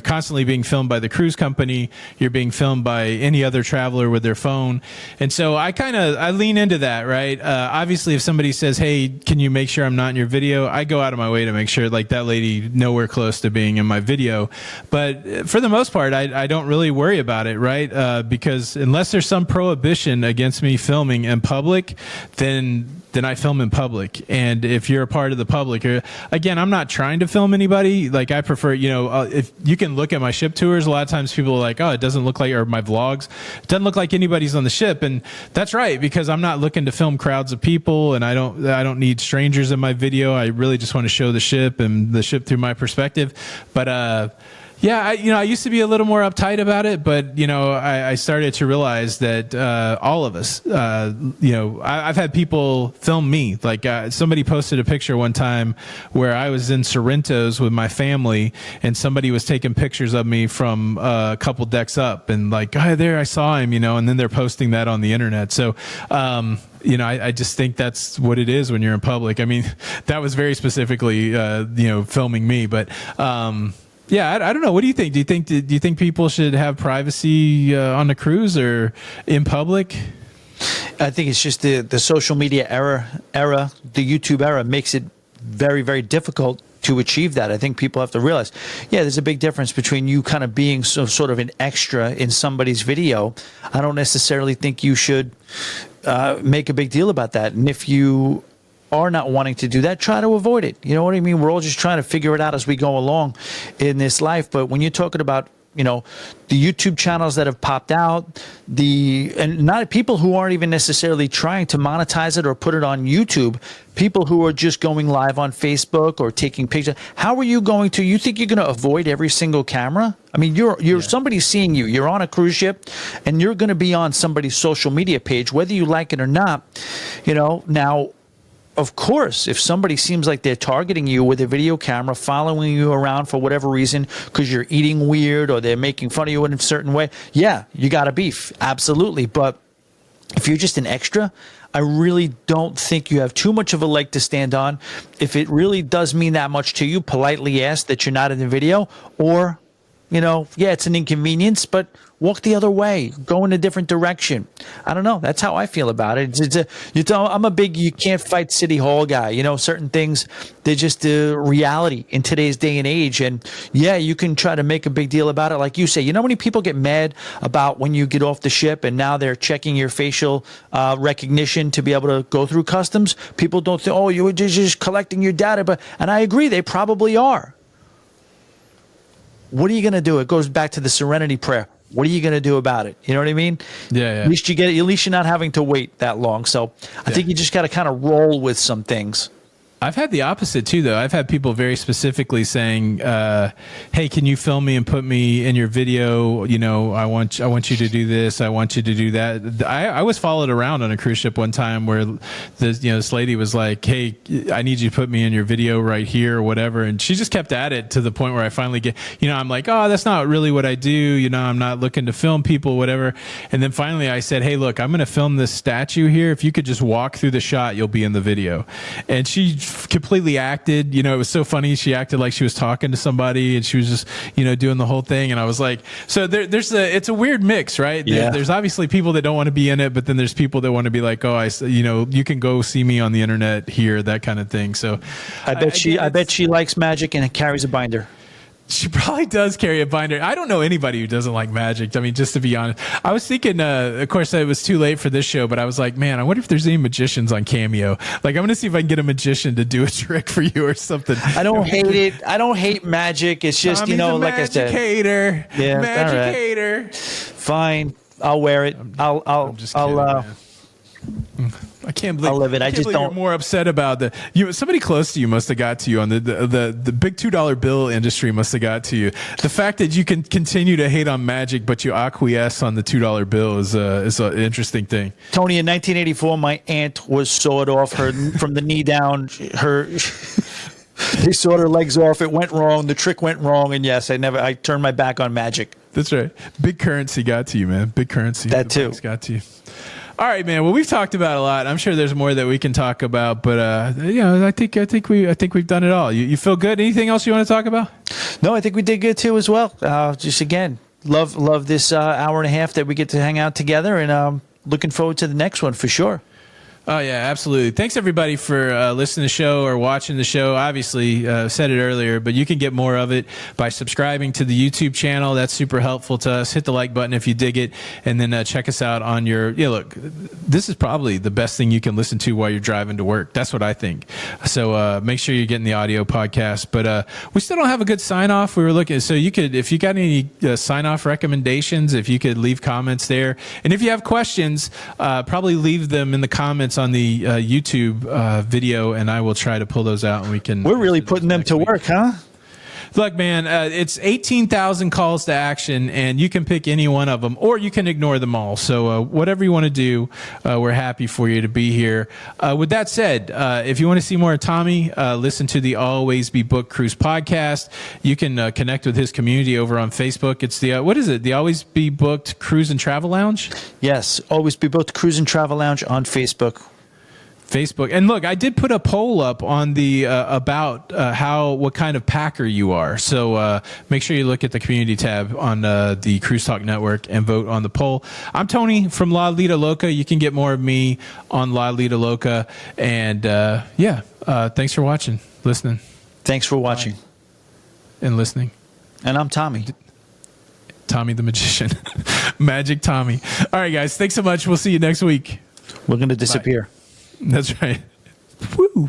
constantly being filmed by the cruise company. You're being filmed by any other traveler with their phone." And so I lean into that, right? Obviously, if somebody says, "Hey, can you make sure I'm not in your video?" I go out of my way to make sure, like, that lady nowhere close to being in my video. But for the most part, I don't really worry about it, right? Because unless there's some prohibition against me filming in public, then I film in public. And if you're a part of the public, again, I'm not trying to film anybody. Like, I prefer, if you can look at my ship tours, a lot of times people are like, "Oh, it doesn't look like," or my vlogs, "it doesn't look like anybody's on the ship." And that's right, because I'm not looking to film crowds of people, and I don't need strangers in my video. I really just want to show the ship and the ship through my perspective. But, yeah, I used to be a little more uptight about it, but, I started to realize that all of us, I've had people film me. Like, somebody posted a picture one time where I was in Sorrento's with my family, and somebody was taking pictures of me from a couple decks up, and like, "Oh, there, I saw him," and then they're posting that on the internet. So, I just think that's what it is when you're in public. I mean, that was very specifically, filming me, but, yeah, I don't know. What do you think? Do you think people should have privacy on a cruise or in public? I think it's just the social media era, the YouTube era makes it very, very difficult to achieve that. I think people have to realize, there's a big difference between you kind of being sort of an extra in somebody's video. I don't necessarily think you should make a big deal about that. And if you are not wanting to do that, try to avoid it. You know what I mean? We're all just trying to figure it out as we go along in this life. But when you're talking about, the YouTube channels that have popped out, and not people who aren't even necessarily trying to monetize it or put it on YouTube, people who are just going live on Facebook or taking pictures. How are you you think you're going to avoid every single camera? I mean, somebody's seeing you. You're on a cruise ship, and you're going to be on somebody's social media page, whether you like it or not. Now, of course, if somebody seems like they're targeting you with a video camera, following you around for whatever reason because you're eating weird or they're making fun of you in a certain way, you got a beef. Absolutely. But if you're just an extra, I really don't think you have too much of a leg to stand on. If it really does mean that much to you, politely ask that you're not in the video, or yeah, it's an inconvenience, but walk the other way, go in a different direction. I don't know. That's how I feel about it. I'm a big, you can't fight City Hall guy. Certain things, they're just the reality in today's day and age. And yeah, you can try to make a big deal about it. Like you say, how many people get mad about when you get off the ship and now they're checking your facial recognition to be able to go through customs? People don't think, oh, you're just collecting your data. And I agree, they probably are. What are you going to do? It goes back to the serenity prayer. What are you going to do about it? You know what I mean? Yeah. At least you get it. At least you're not having to wait that long. So I think you just got to kind of roll with some things. I've had the opposite too, though. I've had people very specifically saying, "Hey, can you film me and put me in your video? I want you to do this. I want you to do that." I was followed around on a cruise ship one time where this lady was like, "Hey, I need you to put me in your video right here or whatever," and she just kept at it to the point where I finally get, I'm like, "Oh, that's not really what I do. I'm not looking to film people, whatever." And then finally, I said, "Hey, look, I'm going to film this statue here. If you could just walk through the shot, you'll be in the video." And she completely acted, it was so funny. She acted like she was talking to somebody and she was just, doing the whole thing. And I was like, so it's a weird mix, right? There's obviously people that don't want to be in it, but then there's people that want to be like, oh, you can go see me on the internet here, that kind of thing. So I bet she likes magic and carries a binder. She probably does carry a binder. I don't know anybody who doesn't like magic. I mean, just to be honest, I was thinking, of course, it was too late for this show, but I was like, man, I wonder if there's any magicians on Cameo. Like, I'm going to see if I can get a magician to do a trick for you or something. I don't hate it. I don't hate magic. It's just, like I said. Magicator. Yeah, Magicator. Right. Fine. I'll wear it. I'm just kidding, I can't believe. I'll live it. I just don't. You're more upset about somebody close to you must have got to you on the big $2 bill industry must have got to you. The fact that you can continue to hate on magic, but you acquiesce on the $2 bill is an interesting thing. Tony, in 1984, my aunt was sawed off from the knee down. They sawed her legs off. It went wrong. The trick went wrong. And yes, I turned my back on magic. That's right. Big currency got to you, man. Big currency. That too. Got to you. All right, man. Well, we've talked about a lot. I'm sure there's more that we can talk about, but I think we've done it all. You feel good? Anything else you want to talk about? No, I think we did good too as well. Just again, love this hour and a half that we get to hang out together, and looking forward to the next one for sure. Oh, yeah, absolutely. Thanks, everybody, for listening to the show or watching the show. Obviously, said it earlier, but you can get more of it by subscribing to the YouTube channel. That's super helpful to us. Hit the like button if you dig it, and then check us out on your... look, this is probably the best thing you can listen to while you're driving to work. That's what I think. So make sure you're getting the audio podcast. But we still don't have a good sign-off. We were looking... So you could, if you got any sign-off recommendations, if you could leave comments there. And if you have questions, probably leave them in the comments on the YouTube video, and I will try to pull those out, and we can... We're really putting them to work, huh? Look, man, it's 18,000 calls to action, and you can pick any one of them, or you can ignore them all. So whatever you want to do, we're happy for you to be here. With that said, if you want to see more of Tommy, listen to the Always Be Booked Cruise podcast. You can connect with his community over on Facebook. It's the, what is it? The Always Be Booked Cruise and Travel Lounge? Yes, Always Be Booked Cruise and Travel Lounge on Facebook. And look, I did put a poll up on the about what kind of packer you are. So make sure you look at the community tab on the Cruise Talk Network and vote on the poll. I'm Tony from La Lita Loca. You can get more of me on La Lita Loca. And thanks for watching, listening. Thanks for watching. And listening. And I'm Tommy. Tommy the Magician. Magic Tommy. All right, guys. Thanks so much. We'll see you next week. We're going to disappear. Bye. That's right. Woo.